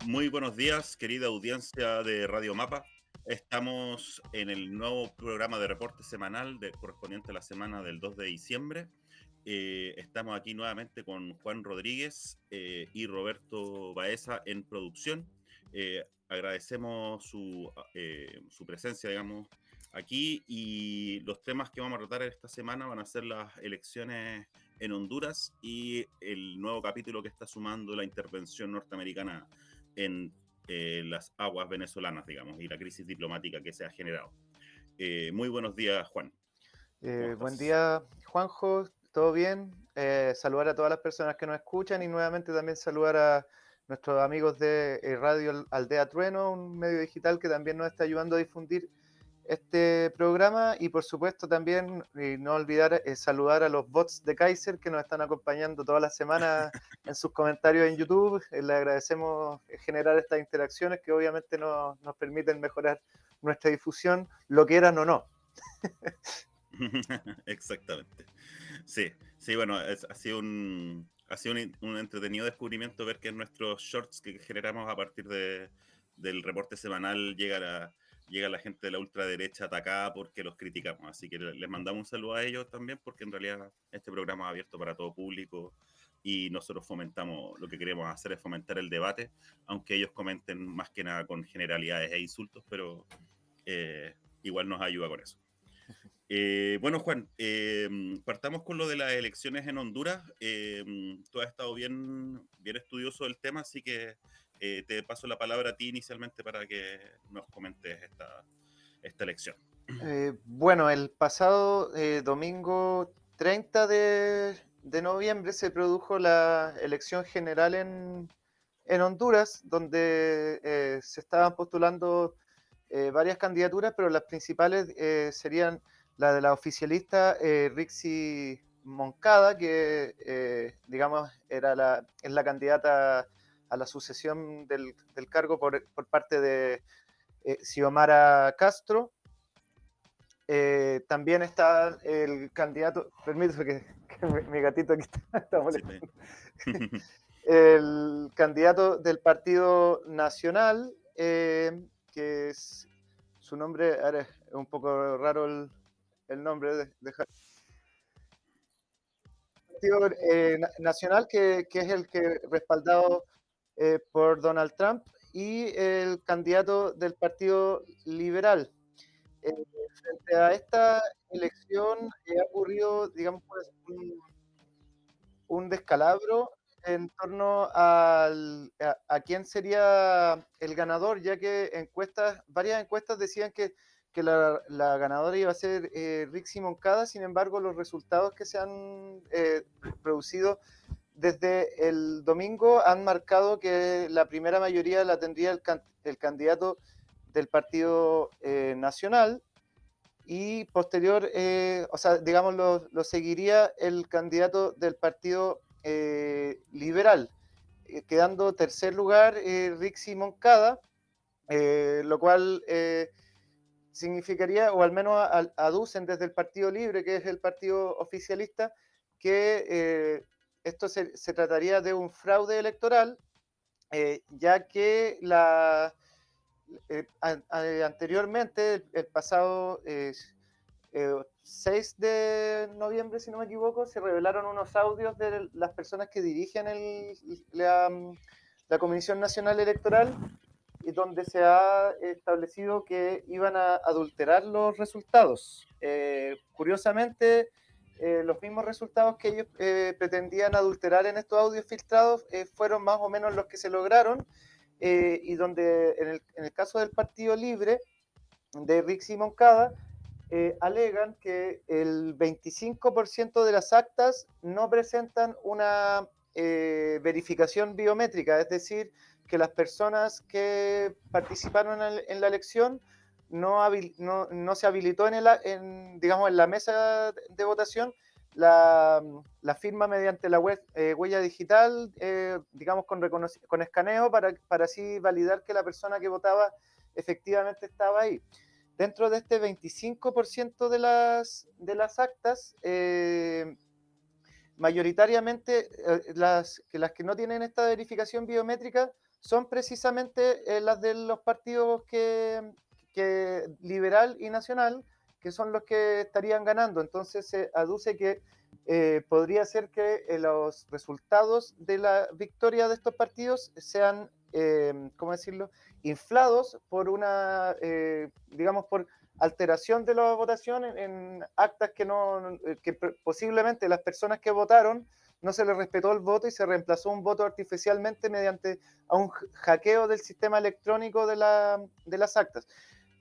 Muy buenos días, querida audiencia de Radio Mapa. Estamos en el nuevo programa de reporte semanal correspondiente a la semana del 2 de diciembre. Estamos aquí nuevamente con Juan Rodríguez y Roberto Baeza en producción. Agradecemos su presencia, digamos, aquí, y los temas que vamos a tratar esta semana van a ser las elecciones en Honduras y el nuevo capítulo que está sumando la intervención norteamericana en las aguas venezolanas, digamos, y la crisis diplomática que se ha generado. Muy buenos días, Juan. ¿Cómo Buen estás? día, Juanjo, ¿todo bien? Saludar a todas las personas que nos escuchan y nuevamente también saludar a nuestros amigos de Radio Aldea Trueno, un medio digital que también nos está ayudando a difundir este programa y por supuesto también no olvidar saludar a los bots de Kaiser que nos están acompañando todas las semanas en sus comentarios en YouTube. Le agradecemos generar estas interacciones que obviamente nos permiten mejorar nuestra difusión, lo que eran o no. Exactamente. Sí, sí, bueno, ha sido un entretenido descubrimiento ver que nuestros shorts que generamos a partir del reporte semanal llega la gente de la ultraderecha atacada porque los criticamos. Así que les mandamos un saludo a ellos también, porque en realidad este programa es abierto para todo público y nosotros lo que queremos hacer es fomentar el debate, aunque ellos comenten más que nada con generalidades e insultos, pero igual nos ayuda con eso. Bueno, Juan, partamos con lo de las elecciones en Honduras. Tú has estado bien, bien estudioso del tema, así que te paso la palabra a ti inicialmente para que nos comentes esta elección. Bueno, el pasado domingo 30 de noviembre se produjo la elección general en Honduras, donde se estaban postulando varias candidaturas, pero las principales serían la de la oficialista Rixi Moncada, que digamos es la candidata a la sucesión del cargo por parte de Xiomara Castro. También está el candidato, permíteme que mi gatito aquí está Sí, está molestando, bien. el candidato del Partido Nacional, que es su nombre, ahora es un poco raro el nombre, Partido Nacional, que es el que respaldado por Donald Trump, y el candidato del Partido Liberal. Eh, Frente a esta elección ha ocurrido, digamos, pues, un descalabro en torno a quién sería el ganador, ya que varias encuestas decían que la ganadora iba a ser Rixi Moncada. Sin embargo, los resultados que se han producido desde el domingo han marcado que la primera mayoría la tendría el candidato del Partido Nacional, y posterior, o sea, digamos, lo seguiría el candidato del Partido Liberal, quedando tercer lugar Rixi Moncada, lo cual significaría, o al menos aducen desde el Partido Libre, que es el partido oficialista, que esto se trataría de un fraude electoral, ya que anteriormente, el pasado 6 de noviembre, si no me equivoco, se revelaron unos audios de las personas que dirigen la Comisión Nacional Electoral, y donde se ha establecido que iban a adulterar los resultados. Curiosamente, los mismos resultados que ellos pretendían adulterar en estos audios filtrados fueron más o menos los que se lograron, y donde en el caso del Partido Libre de Rixi Moncada, alegan que el 25% de las actas no presentan una verificación biométrica, es decir, que las personas que participaron en la elección no se habilitó digamos, en la mesa de votación la firma mediante la huella digital, digamos, con escaneo, para así validar que la persona que votaba efectivamente estaba ahí. Dentro de este 25% de las actas, mayoritariamente las que no tienen esta verificación biométrica son precisamente las de los partidos que Liberal y Nacional, que son los que estarían ganando. Entonces se aduce que podría ser que los resultados de la victoria de estos partidos sean, ¿cómo decirlo?, inflados por una, digamos, por alteración de la votación en actas que no, que posiblemente las personas que votaron no se les respetó el voto y se reemplazó un voto artificialmente mediante a un hackeo del sistema electrónico de las actas.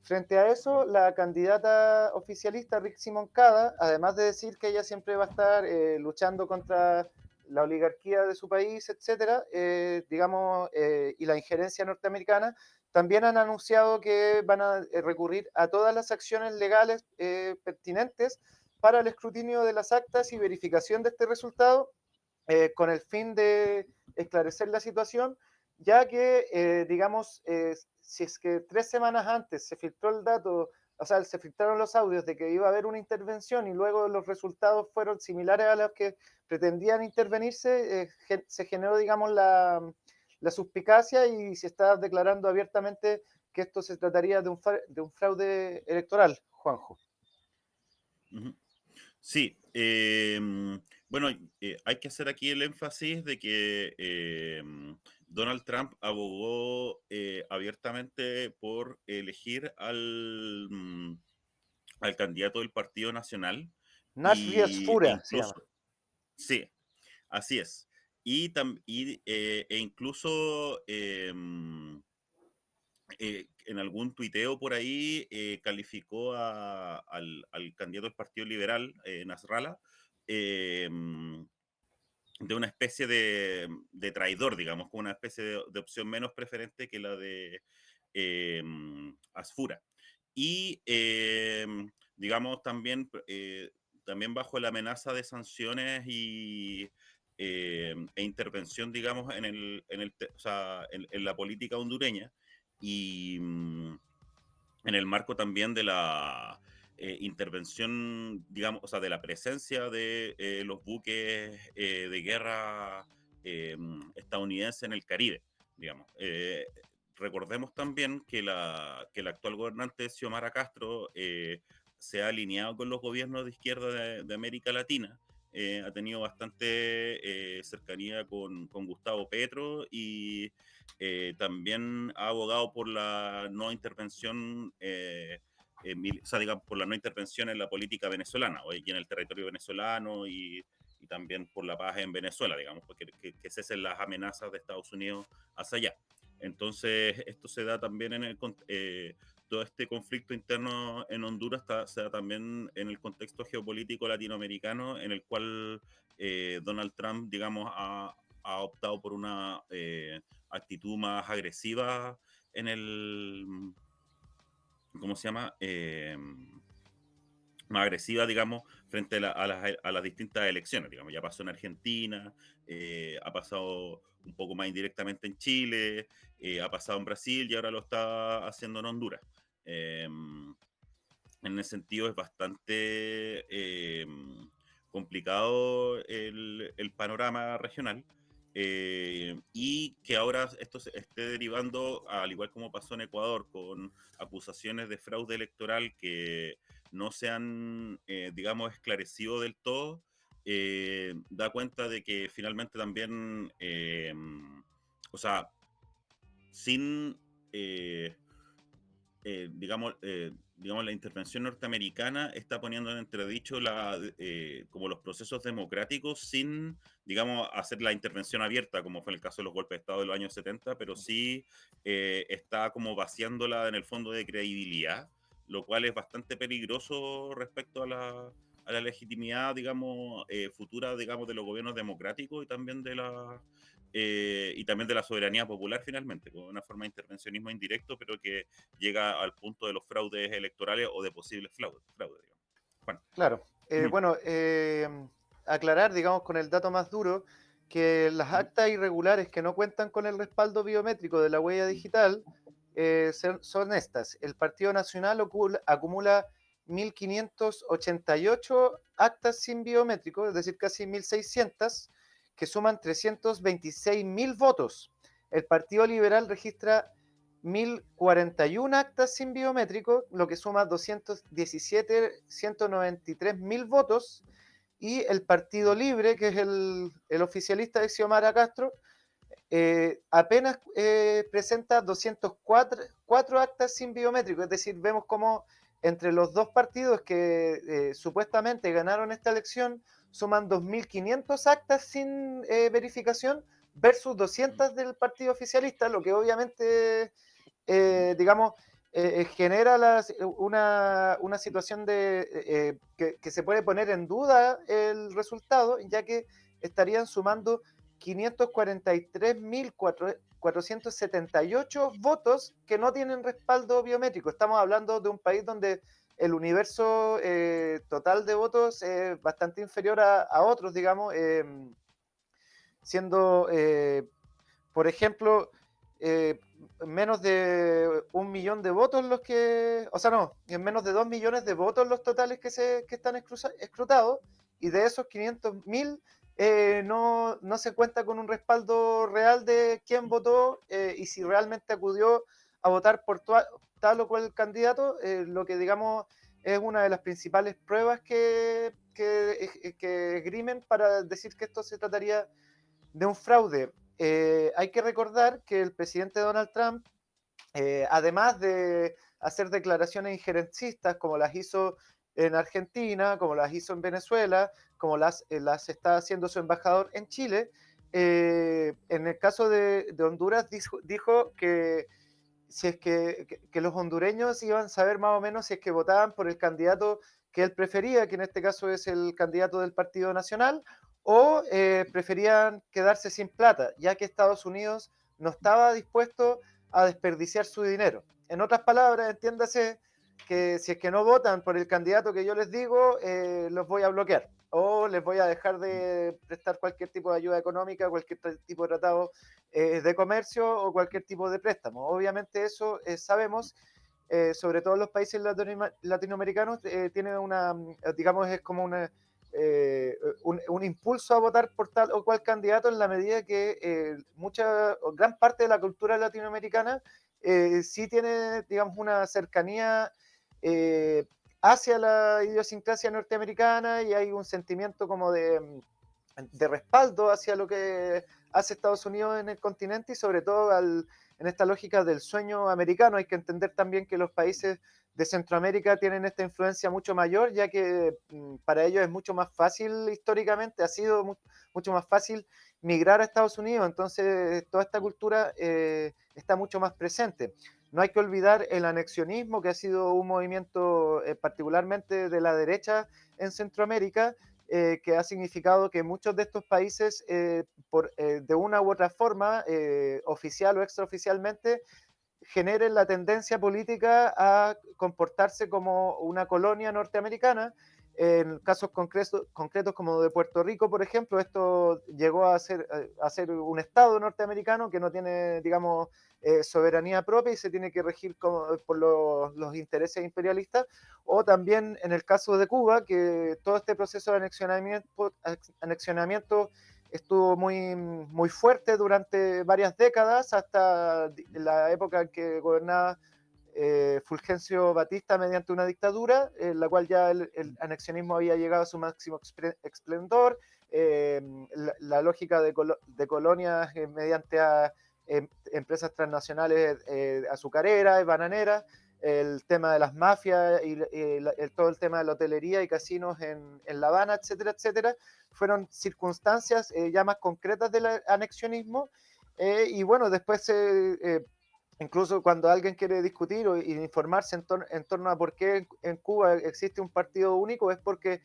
Frente a eso, la candidata oficialista Rixi Moncada, además de decir que ella siempre va a estar luchando contra la oligarquía de su país, etcétera, digamos, y la injerencia norteamericana, también han anunciado que van a recurrir a todas las acciones legales pertinentes para el escrutinio de las actas y verificación de este resultado, con el fin de esclarecer la situación, ya que, digamos, si es que 3 semanas antes se filtró el dato, o sea, se filtraron los audios de que iba a haber una intervención y luego los resultados fueron similares a los que pretendían intervenirse, se generó, digamos, la suspicacia y se está declarando abiertamente que esto se trataría de un fraude electoral, Juanjo. Ujú. Sí, bueno, hay que hacer aquí el énfasis de que Donald Trump abogó abiertamente por elegir al candidato del Partido Nacional Nash e Fura se llama. incluso, sí, así es, e incluso en algún tuiteo por ahí calificó al candidato del Partido Liberal, Nasrallah, eh, de una especie de traidor, digamos, como una especie de opción menos preferente que la de eh, Asfura. Y, digamos, también bajo la amenaza de sanciones e intervención, digamos, o sea, en la política hondureña y en el marco también de la intervención, digamos, o sea, de la presencia de los buques de guerra estadounidenses en el Caribe, digamos. Recordemos también que el actual gobernante Xiomara Castro se ha alineado con los gobiernos de izquierda de América Latina. Ha tenido bastante cercanía con Gustavo Petro y también ha abogado por la no intervención, o sea, digamos, por la no intervención en la política venezolana y en el territorio venezolano y también por la paz en Venezuela, digamos, porque que cesen las amenazas de Estados Unidos hacia allá. Entonces, esto se da también todo este conflicto interno en Honduras se da también en el contexto geopolítico latinoamericano, en el cual Donald Trump, digamos, ha optado por una actitud más agresiva en ¿cómo se llama? Más agresiva, digamos, frente a las distintas elecciones, digamos. Ya pasó en Argentina, ha pasado un poco más indirectamente en Chile, ha pasado en Brasil y ahora lo está haciendo en Honduras. En ese sentido es bastante complicado el panorama regional y que ahora esto se esté derivando, al igual como pasó en Ecuador, con acusaciones de fraude electoral que no se han, digamos, esclarecido del todo, da cuenta de que finalmente también, o sea, sin... digamos, la intervención norteamericana está poniendo en entredicho como los procesos democráticos sin, digamos, hacer la intervención abierta, como fue en el caso de los golpes de Estado de los años 70, pero sí está como vaciándola en el fondo de credibilidad, lo cual es bastante peligroso respecto a la legitimidad, digamos, futura, digamos, de los gobiernos democráticos y también de la soberanía popular finalmente, con una forma de intervencionismo indirecto, pero que llega al punto de los fraudes electorales o de posibles fraudes, digamos. Bueno. Claro. Bueno, aclarar, digamos, con el dato más duro, que las actas irregulares que no cuentan con el respaldo biométrico de la huella digital son estas. El Partido Nacional acumula 1.588 actas sin biométrico, es decir, casi 1.600, que suman 326.000 votos. el Partido Liberal registra 1.041 actas sin biométrico, lo que suma 217.193.000 votos, y el Partido Libre, que es el oficialista de Xiomara Castro, apenas presenta 204 actas sin biométrico, es decir, vemos como entre los dos partidos que supuestamente ganaron esta elección suman 2.500 actas sin verificación versus 200 del partido oficialista, lo que obviamente, digamos, genera una situación que se puede poner en duda el resultado, ya que estarían sumando 543.478 votos que no tienen respaldo biométrico. Estamos hablando de un país donde el universo total de votos es bastante inferior a otros, digamos, siendo, por ejemplo, eh, menos de 1 millón de votos los que, o sea, no, en menos de 2 millones de votos los totales que están escrutados, y de esos 500.000 no se cuenta con un respaldo real de quién votó y si realmente acudió a votar por tal o cual candidato, lo que digamos es una de las principales pruebas que esgrimen para decir que esto se trataría de un fraude. Hay que recordar que el presidente Donald Trump, además de hacer declaraciones injerencistas como las hizo en Argentina, como las hizo en Venezuela, como las está haciendo su embajador en Chile, en el caso de Honduras dijo que si es que los hondureños iban a saber más o menos si es que votaban por el candidato que él prefería, que en este caso es el candidato del Partido Nacional, o preferían quedarse sin plata, ya que Estados Unidos no estaba dispuesto a desperdiciar su dinero. En otras palabras, entiéndase que si es que no votan por el candidato que yo les digo, los voy a bloquear o les voy a dejar de prestar cualquier tipo de ayuda económica, cualquier tipo de tratado de comercio o cualquier tipo de préstamo. Obviamente eso sabemos, sobre todo en los países latinoamericanos, tiene digamos, es como un impulso a votar por tal o cual candidato en la medida que mucha o gran parte de la cultura latinoamericana sí tiene, digamos, una cercanía eh, hacia la idiosincrasia norteamericana y hay un sentimiento como de respaldo hacia lo que hace Estados Unidos en el continente y sobre todo en esta lógica del sueño americano. Hay que entender también que los países de Centroamérica tienen esta influencia mucho mayor, ya que para ellos es mucho más fácil históricamente, ha sido mucho más fácil migrar a Estados Unidos, entonces toda esta cultura está mucho más presente. No hay que olvidar el anexionismo, que ha sido un movimiento particularmente de la derecha en Centroamérica, que ha significado que muchos de estos países, de una u otra forma, oficial o extraoficialmente, generen la tendencia política a comportarse como una colonia norteamericana. En casos concretos como de Puerto Rico, por ejemplo, esto llegó a ser un estado norteamericano que no tiene, digamos, soberanía propia y se tiene que regir por los intereses imperialistas, o también en el caso de Cuba, que todo este proceso de anexionamiento estuvo muy fuerte durante varias décadas, hasta la época en que gobernaba Fulgencio Batista mediante una dictadura, en la cual ya el anexionismo había llegado a su máximo esplendor, la lógica de colonias mediante empresas transnacionales azucareras y bananeras, el tema de las mafias y todo el tema de la hotelería y casinos en La Habana, etcétera, etcétera, fueron circunstancias ya más concretas del anexionismo. Y bueno, después incluso cuando alguien quiere discutir o informarse en torno a por qué en Cuba existe un partido único, es porque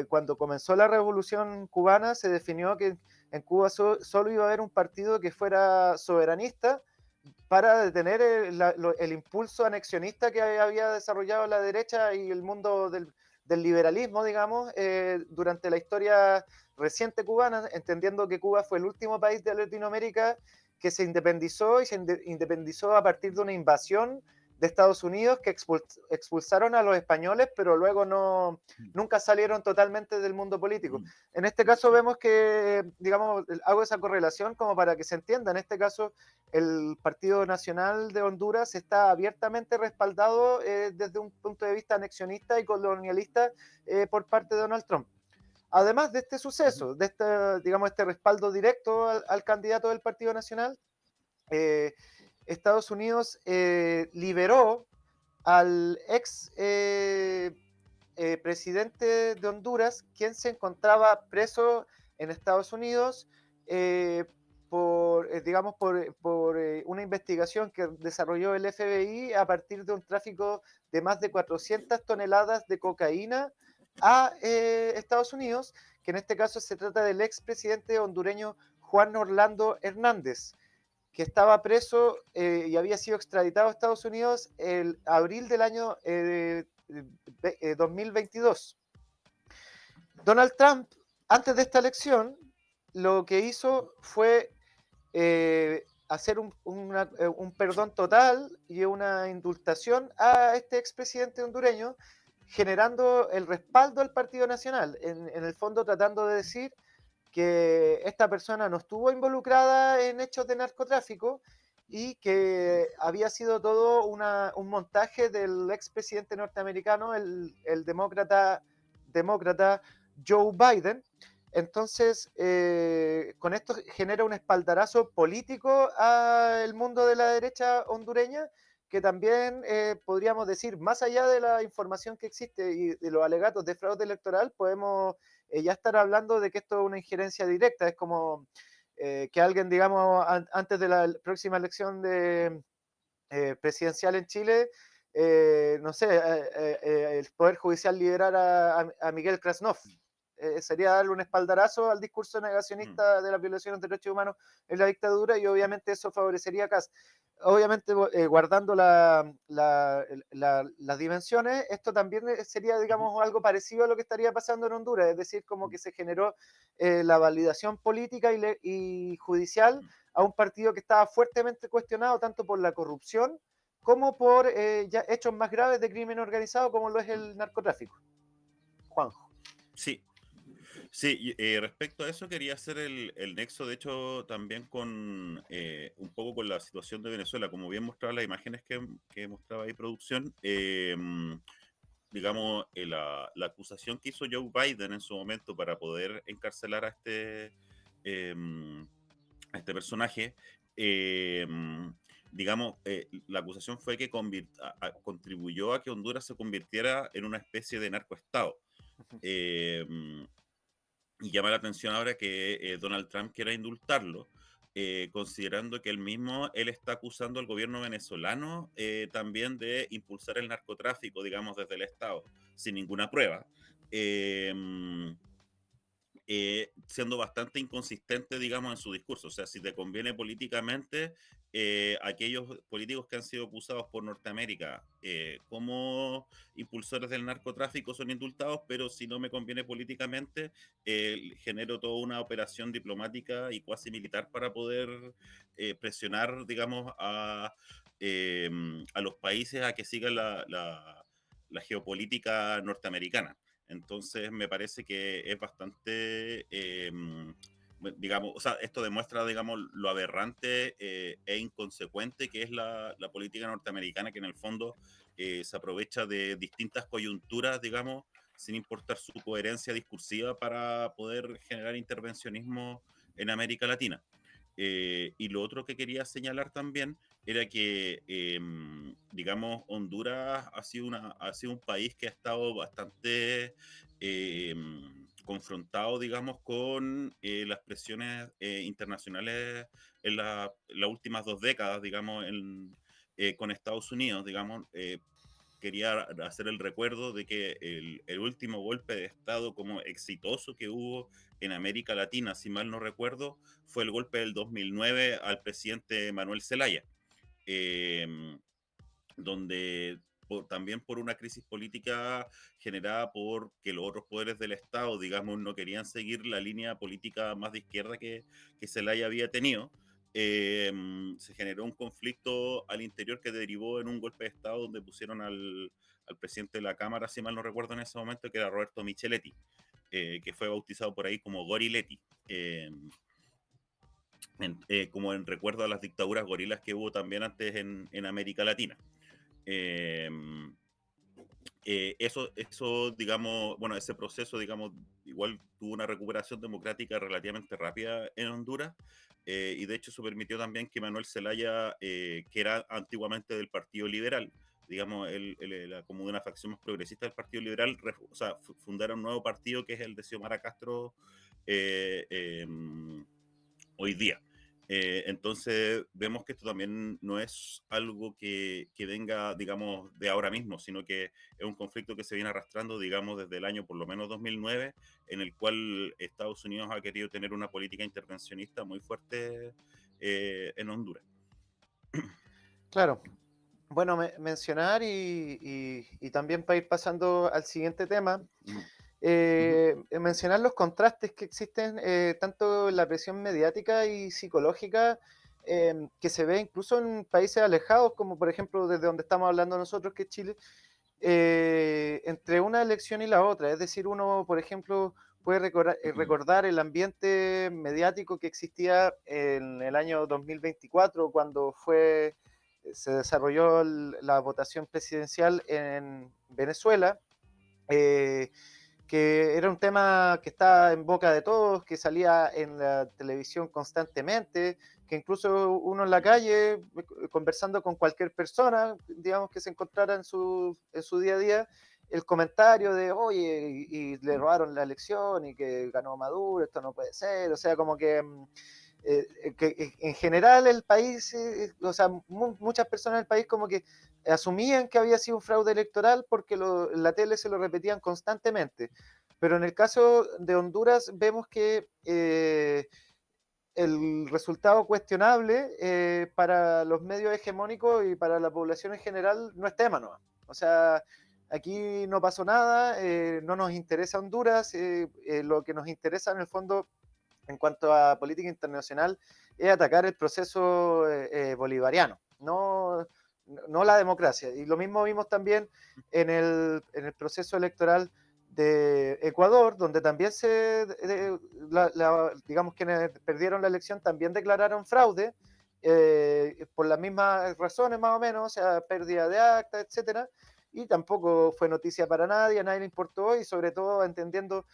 cuando comenzó la revolución cubana se definió que en Cuba solo iba a haber un partido que fuera soberanista para detener el impulso anexionista que había desarrollado la derecha y el mundo del liberalismo, digamos, durante la historia reciente cubana, entendiendo que Cuba fue el último país de Latinoamérica que se independizó y se independizó a partir de una invasión de Estados Unidos que expulsaron a los españoles, pero luego nunca salieron totalmente del mundo político. En este caso vemos que, digamos, hago esa correlación como para que se entienda. En este caso, el Partido Nacional de Honduras está abiertamente respaldado desde un punto de vista anexionista y colonialista por parte de Donald Trump. Además de este suceso, de este, digamos, este respaldo directo al candidato del Partido Nacional, Estados Unidos liberó al ex presidente de Honduras, quien se encontraba preso en Estados Unidos digamos, por una investigación que desarrolló el FBI a partir de un tráfico de más de 400 toneladas de cocaína a Estados Unidos, que en este caso se trata del expresidente hondureño Juan Orlando Hernández, que estaba preso y había sido extraditado a Estados Unidos el abril del año 2022. Donald Trump, antes de esta elección, lo que hizo fue hacer un perdón total y una indultación a este expresidente hondureño, generando el respaldo al Partido Nacional, en el fondo tratando de decir que esta persona no estuvo involucrada en hechos de narcotráfico y que había sido todo un montaje del expresidente norteamericano, el demócrata Joe Biden. Entonces, con esto genera un espaldarazo político al mundo de la derecha hondureña, que también podríamos decir, más allá de la información que existe y de los alegatos de fraude electoral, podemos ya estar hablando de que esto es una injerencia directa. Es como que alguien, digamos, antes de la próxima elección presidencial en Chile, no sé, el Poder Judicial liberar a Miguel Krasnov. Sería darle un espaldarazo al discurso negacionista de las violaciones de derechos humanos en la dictadura, y obviamente eso favorecería a Kast. Obviamente, guardando las dimensiones, esto también sería, digamos, algo parecido a lo que estaría pasando en Honduras, es decir, como que se generó la validación política y judicial a un partido que estaba fuertemente cuestionado tanto por la corrupción como por ya hechos más graves de crimen organizado, como lo es el narcotráfico. Juanjo. Sí, sí, respecto a eso quería hacer el nexo, de hecho, también con un poco con la situación de Venezuela, como bien mostraba las imágenes que mostraba ahí producción, digamos, la acusación que hizo Joe Biden en su momento para poder encarcelar a este personaje, digamos, la acusación fue que contribuyó a que Honduras se convirtiera en una especie de narcoestado. Eh, y llama la atención ahora que Donald Trump quiera indultarlo, considerando que él está acusando al gobierno venezolano también de impulsar el narcotráfico, digamos, desde el Estado, sin ninguna prueba. Eh, Siendo bastante inconsistente, digamos, en su discurso. O sea, si te conviene políticamente, aquellos políticos que han sido acusados por Norteamérica como impulsores del narcotráfico son indultados, pero si no me conviene políticamente, genero toda una operación diplomática y cuasi militar para poder presionar, digamos, eh, a los países a que sigan la geopolítica norteamericana. Entonces me parece que es bastante, digamos, o sea, esto demuestra, digamos, lo aberrante e inconsecuente que es la política norteamericana, que en el fondo se aprovecha de distintas coyunturas, digamos, sin importar su coherencia discursiva para poder generar intervencionismo en América Latina. Y lo otro que quería señalar también era que, digamos, Honduras ha sido un país que ha estado bastante confrontado, digamos, con las presiones internacionales en las últimas 2 décadas, digamos, con Estados Unidos, digamos. Quería hacer el recuerdo de que el último golpe de Estado como exitoso que hubo en América Latina, si mal no recuerdo, fue el golpe del 2009 al presidente Manuel Zelaya, eh, donde también por una crisis política generada por que los otros poderes del Estado, digamos, no querían seguir la línea política más de izquierda que Zelaya había tenido. se generó un conflicto al interior que derivó en un golpe de Estado donde pusieron al presidente de la Cámara, si mal no recuerdo en ese momento, que era Roberto Micheletti, que fue bautizado por ahí como Goriletti, como en recuerdo a las dictaduras gorilas que hubo también antes en América Latina. Eh, eso, digamos, bueno, ese proceso, digamos, igual tuvo una recuperación democrática relativamente rápida en Honduras, y de hecho eso permitió también que Manuel Zelaya, que era antiguamente del Partido Liberal, digamos, él era como de una facción más progresista del Partido Liberal, o sea, fundara un nuevo partido que es el de Xiomara Castro eh, eh, hoy día. Entonces vemos que esto también no es algo que venga, digamos, de ahora mismo, sino que es un conflicto que se viene arrastrando, digamos, desde el año por lo menos 2009, en el cual Estados Unidos ha querido tener una política intervencionista muy fuerte en Honduras. Claro. Bueno, mencionar y también para ir pasando al siguiente tema, mencionar los contrastes que existen tanto en la presión mediática y psicológica que se ve incluso en países alejados, como por ejemplo desde donde estamos hablando nosotros, que es Chile, entre una elección y la otra. Es decir, uno, por ejemplo, puede recordar el ambiente mediático que existía en el año 2024, cuando se desarrolló la votación presidencial en Venezuela, eh, que era un tema que estaba en boca de todos, que salía en la televisión constantemente, que incluso uno en la calle, conversando con cualquier persona, digamos, que se encontrara en su día a día, el comentario de, oye, y le robaron la elección y que ganó Maduro, esto no puede ser, o sea, como que en general el país, o sea, muchas personas del país como que asumían que había sido un fraude electoral porque la tele se lo repetían constantemente. Pero en el caso de Honduras vemos que el resultado cuestionable para los medios hegemónicos y para la población en general no es tema, ¿no? O sea, aquí no pasó nada, no nos interesa Honduras, lo que nos interesa en el fondo en cuanto a política internacional es atacar el proceso bolivariano, no la democracia. Y lo mismo vimos también en el proceso electoral de Ecuador, donde también digamos, quienes perdieron la elección también declararon fraude, por las mismas razones más o menos, o sea, pérdida de acta, etcétera, y tampoco fue noticia para nadie, a nadie le importó, y sobre todo entendiendo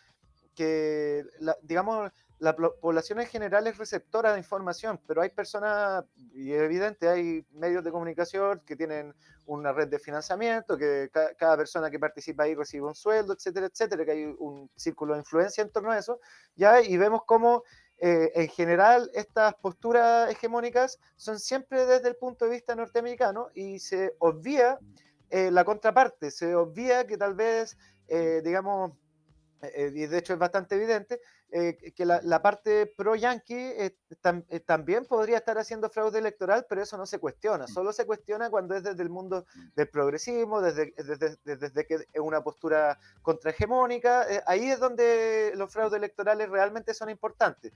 que, digamos, la población en general es receptora de información, pero hay personas, y es evidente, hay medios de comunicación que tienen una red de financiamiento, que cada persona que participa ahí recibe un sueldo, etcétera, etcétera, que hay un círculo de influencia en torno a eso, ¿ya? Y vemos cómo en general estas posturas hegemónicas son siempre desde el punto de vista norteamericano y se obvia la contraparte, se obvia que tal vez, digamos, y de hecho es bastante evidente, que la parte pro-yankee también podría estar haciendo fraude electoral, pero eso no se cuestiona, solo se cuestiona cuando es desde el mundo del progresismo, desde que es una postura contrahegemónica, ahí es donde los fraudes electorales realmente son importantes.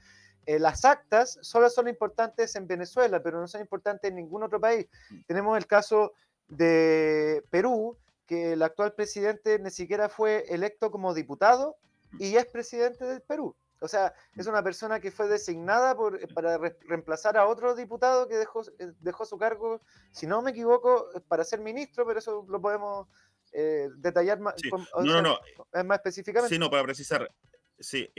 Las actas solo son importantes en Venezuela, pero no son importantes en ningún otro país. Tenemos el caso de Perú, que el actual presidente ni siquiera fue electo como diputado y es presidente del Perú. O sea, es una persona que fue designada para reemplazar a otro diputado que dejó su cargo, si no me equivoco, para ser ministro, pero eso lo podemos detallar más, Sí, o no, no, sea, no, más sí, específicamente. no, para precisar, sí,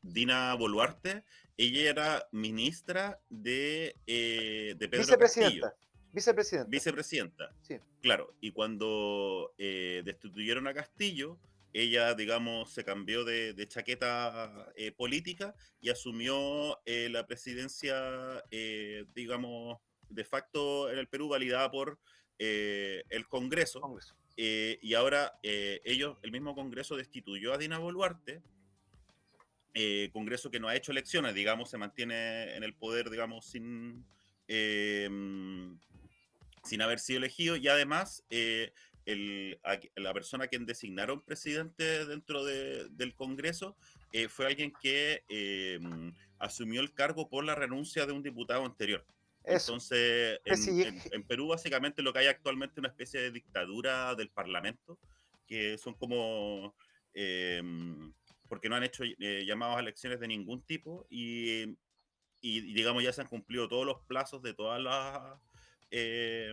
Dina Boluarte, ella era ministra de Pedro Castillo, Vicepresidenta, vicepresidenta, vicepresidenta, sí. claro, y cuando destituyeron a Castillo, ella, digamos, se cambió de chaqueta política y asumió la presidencia, digamos, de facto en el Perú, validada por el Congreso, Congreso. y ahora el mismo Congreso destituyó a Dina Boluarte, Congreso que no ha hecho elecciones, digamos, se mantiene en el poder, digamos, eh, sin haber sido elegido, y además la persona a quien designaron presidente dentro del Congreso fue alguien que asumió el cargo por la renuncia de un diputado anterior. Eso. Entonces, Presi- en Perú básicamente lo que hay actualmente es una especie de dictadura del Parlamento, que son como, eh, porque no han hecho llamados a elecciones de ningún tipo y, digamos ya se han cumplido todos los plazos de todas las, eh,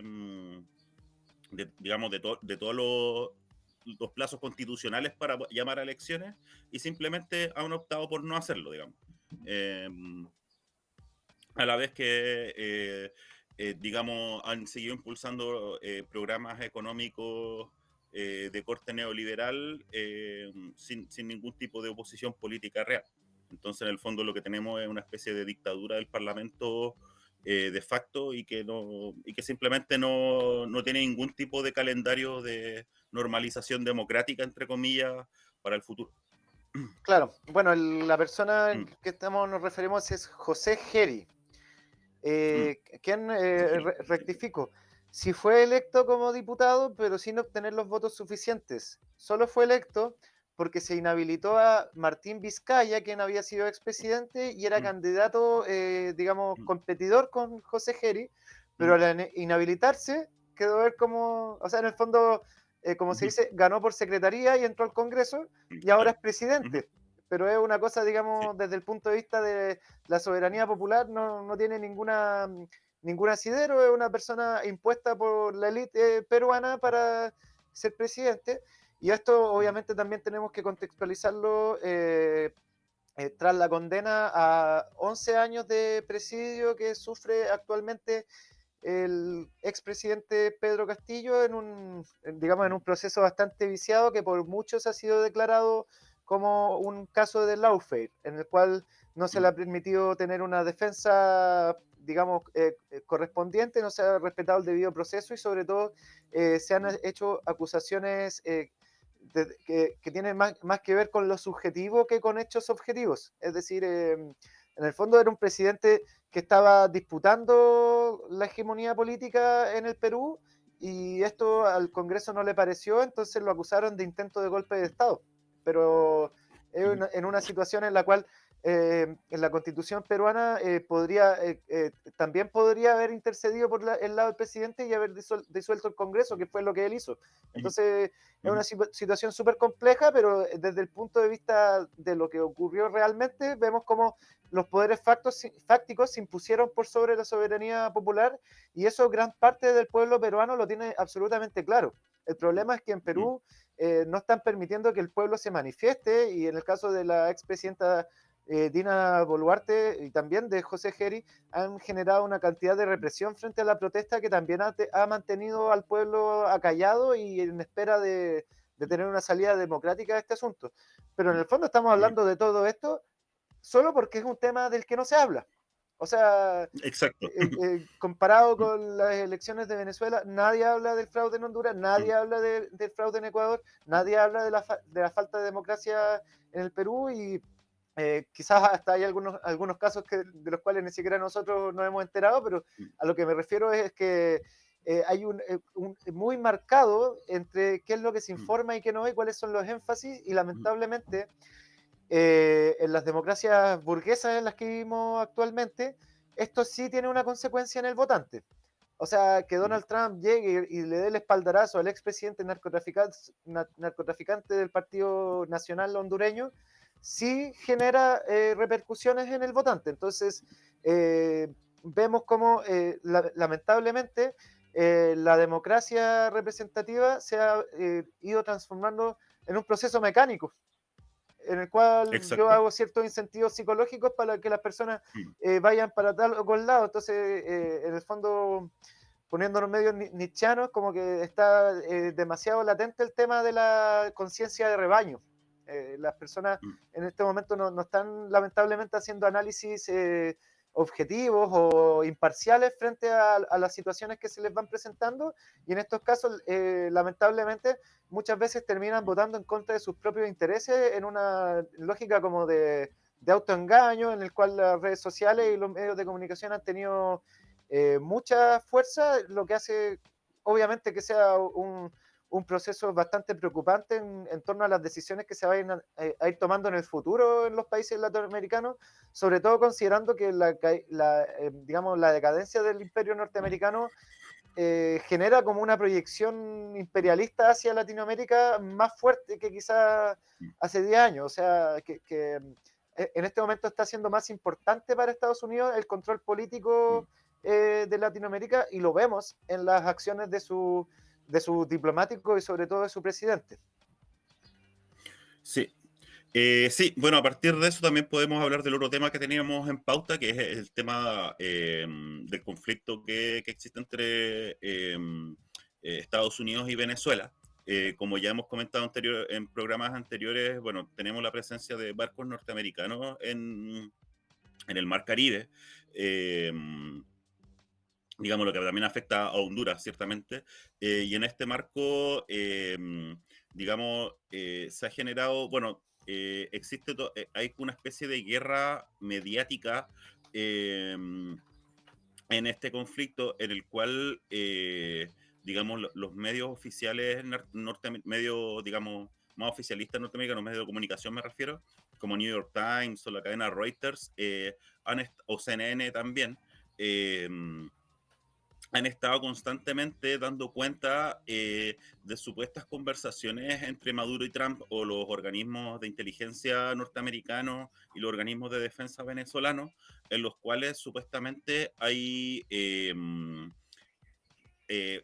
digamos, de todos los plazos constitucionales para llamar a elecciones y simplemente han optado por no hacerlo, digamos. Eh, a la vez que, digamos, han seguido impulsando programas económicos de corte neoliberal sin ningún tipo de oposición política real. Entonces, en el fondo, lo que tenemos es una especie de dictadura del Parlamento de facto y que simplemente no tiene ningún tipo de calendario de normalización democrática, entre comillas, para el futuro. Claro, bueno, la persona en Mm, que nos referimos es José Geri. mm, ¿Quién sí, rectifico? Si fue electo como diputado, pero sin obtener los votos suficientes. Solo fue electo porque se inhabilitó a Martín Vizcaya, quien había sido expresidente y era mm, candidato, digamos, mm, competidor con José Geri, pero mm, al inhabilitarse quedó ver como, o sea, en el fondo, como se ujú, dice, ganó por secretaría y entró al Congreso y ahora claro. es Ujú, presidente. Pero es una cosa, sí. digamos, desde el punto de vista de la soberanía popular, no tiene ningún asidero, es una persona impuesta por la élite peruana para ser presidente. Y esto obviamente también tenemos que contextualizarlo tras la condena a 11 años de presidio que sufre actualmente el expresidente Pedro Castillo digamos, en un proceso bastante viciado que por muchos ha sido declarado como un caso de lawfare, en el cual no se le Mm, ha permitido tener una defensa, digamos, correspondiente, no se ha respetado el debido proceso y sobre todo se han hecho acusaciones que tienen más que ver con lo subjetivo que con hechos objetivos. Es decir, en el fondo era un presidente que estaba disputando la hegemonía política en el Perú y esto al Congreso no le pareció, entonces lo acusaron de intento de golpe de Estado. Pero ujú, en una situación en la cual en la constitución peruana también podría haber intercedido por el lado del presidente y haber disuelto el Congreso, que fue lo que él hizo. ujú, Entonces es ujú, una situación súper compleja, pero desde el punto de vista de lo que ocurrió realmente, vemos cómo los poderes fácticos se impusieron por sobre la soberanía popular y eso gran parte del pueblo peruano lo tiene absolutamente claro. El problema es que en ujú, Perú no están permitiendo que el pueblo se manifieste y en el caso de la expresidenta Dina Boluarte y también de José Geri han generado una cantidad de represión frente a la protesta que también ha mantenido al pueblo acallado y en espera de tener una salida democrática de este asunto. Pero en el fondo estamos ujú. hablando de todo esto solo porque es un tema del que no se habla. O sea, Exacto. comparado con las elecciones de Venezuela, nadie habla del fraude en Honduras, Mm, nadie habla del fraude en Ecuador, nadie habla de la falta de democracia en el Perú y quizás hasta hay algunos casos de los cuales ni siquiera nosotros nos hemos enterado, pero mm, a lo que me refiero es que hay un muy marcado entre qué es lo que se mm, informa y qué no, y cuáles son los énfasis, y mm, lamentablemente en las democracias burguesas en las que vivimos actualmente, esto sí tiene una consecuencia en el votante. O sea, que ujú, Donald Trump llegue y le dé el espaldarazo al expresidente narcotraficante del Partido Nacional hondureño, sí genera repercusiones en el votante. Entonces, vemos cómo lamentablemente la democracia representativa se ha ido transformando en un proceso mecánico en el cual yo exacto. hago ciertos incentivos psicológicos para que las personas Mm, vayan para tal o cual lado. Entonces, en el fondo, poniéndonos medios nichianos, como que está demasiado latente el tema de la conciencia de rebaño. Las personas mm, en este momento no están lamentablemente haciendo análisis objetivos o imparciales frente a las situaciones que se les van presentando y en estos casos lamentablemente muchas veces terminan votando en contra de sus propios intereses en una lógica como de autoengaño en el cual las redes sociales y los medios de comunicación han tenido mucha fuerza, lo que hace obviamente que sea un proceso bastante preocupante en torno a las decisiones que se vayan a ir tomando en el futuro en los países latinoamericanos, sobre todo considerando que digamos, la decadencia del imperio norteamericano genera como una proyección imperialista hacia Latinoamérica más fuerte que quizás hace 10 años. O sea, en este momento está siendo más importante para Estados Unidos el control político de Latinoamérica, y lo vemos en las acciones de sus diplomáticos y sobre todo de su presidente. Sí. Sí, bueno, a partir de eso también podemos hablar del otro tema que teníamos en pauta, que es el tema del conflicto que existe entre Estados Unidos y Venezuela. Como ya hemos comentado en programas anteriores, bueno, tenemos la presencia de barcos norteamericanos en el Mar Caribe. Eh, digamos, lo que también afecta a Honduras, ciertamente. Y en este marco, digamos, se ha generado, bueno, hay una especie de guerra mediática en este conflicto en el cual, digamos, los medios oficiales medios, digamos, más oficialistas norteamericanos, medios de comunicación me refiero, como New York Times o la cadena Reuters, o CNN también, eh, han estado constantemente dando cuenta de supuestas conversaciones entre Maduro y Trump, o los organismos de inteligencia norteamericanos y los organismos de defensa venezolanos, en los cuales supuestamente hay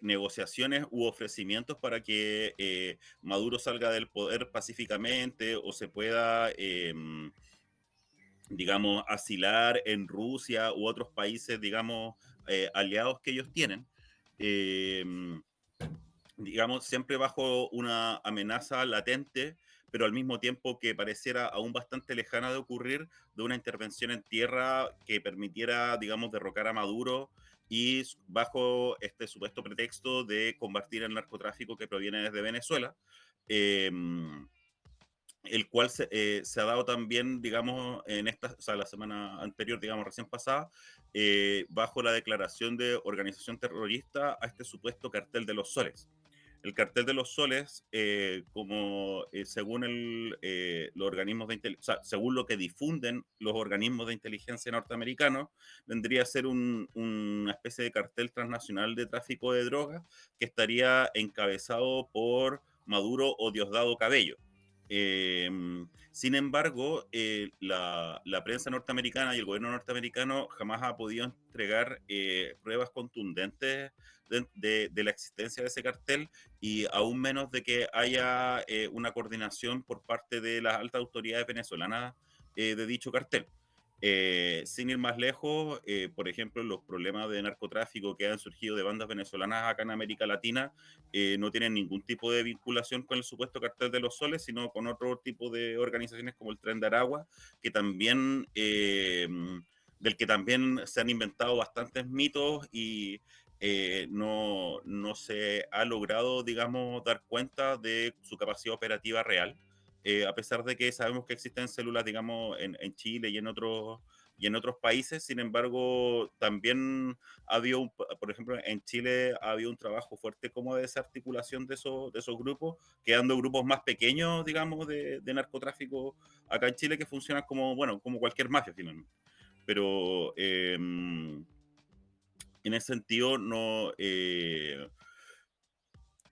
negociaciones u ofrecimientos para que Maduro salga del poder pacíficamente, o se pueda digamos, asilar en Rusia u otros países, digamos, aliados que ellos tienen, eh, digamos, siempre bajo una amenaza latente, pero al mismo tiempo que pareciera aún bastante lejana de ocurrir, de una intervención en tierra que permitiera, digamos, derrocar a Maduro, y bajo este supuesto pretexto de combatir el narcotráfico que proviene desde Venezuela. Eh, el cual se ha dado también, digamos, o sea, la semana anterior, digamos, recién pasada, bajo la declaración de organización terrorista a este supuesto cartel de los soles. El cartel de los soles, según los organismos o sea, según lo que difunden los organismos de inteligencia norteamericanos, vendría a ser una especie de cartel transnacional de tráfico de drogas que estaría encabezado por Maduro o Diosdado Cabello. Eh, Sin embargo, la prensa norteamericana y el gobierno norteamericano jamás ha podido entregar pruebas contundentes de la existencia de ese cartel, y aún menos de que haya una coordinación por parte de las altas autoridades venezolanas de dicho cartel. Sin ir más lejos, por ejemplo, los problemas de narcotráfico que han surgido de bandas venezolanas acá en América Latina no tienen ningún tipo de vinculación con el supuesto cartel de los soles, sino con otro tipo de organizaciones como el Tren de Aragua, que también, del que también se han inventado bastantes mitos, y no se ha logrado, digamos, dar cuenta de su capacidad operativa real. A pesar de que sabemos que existen células, digamos, en Chile y en otros países. Sin embargo, también ha habido, por ejemplo, en Chile ha habido un trabajo fuerte como de desarticulación de esos grupos, quedando grupos más pequeños, digamos, de narcotráfico acá en Chile, que funcionan como, bueno, como cualquier mafia finalmente. Pero en ese sentido, no,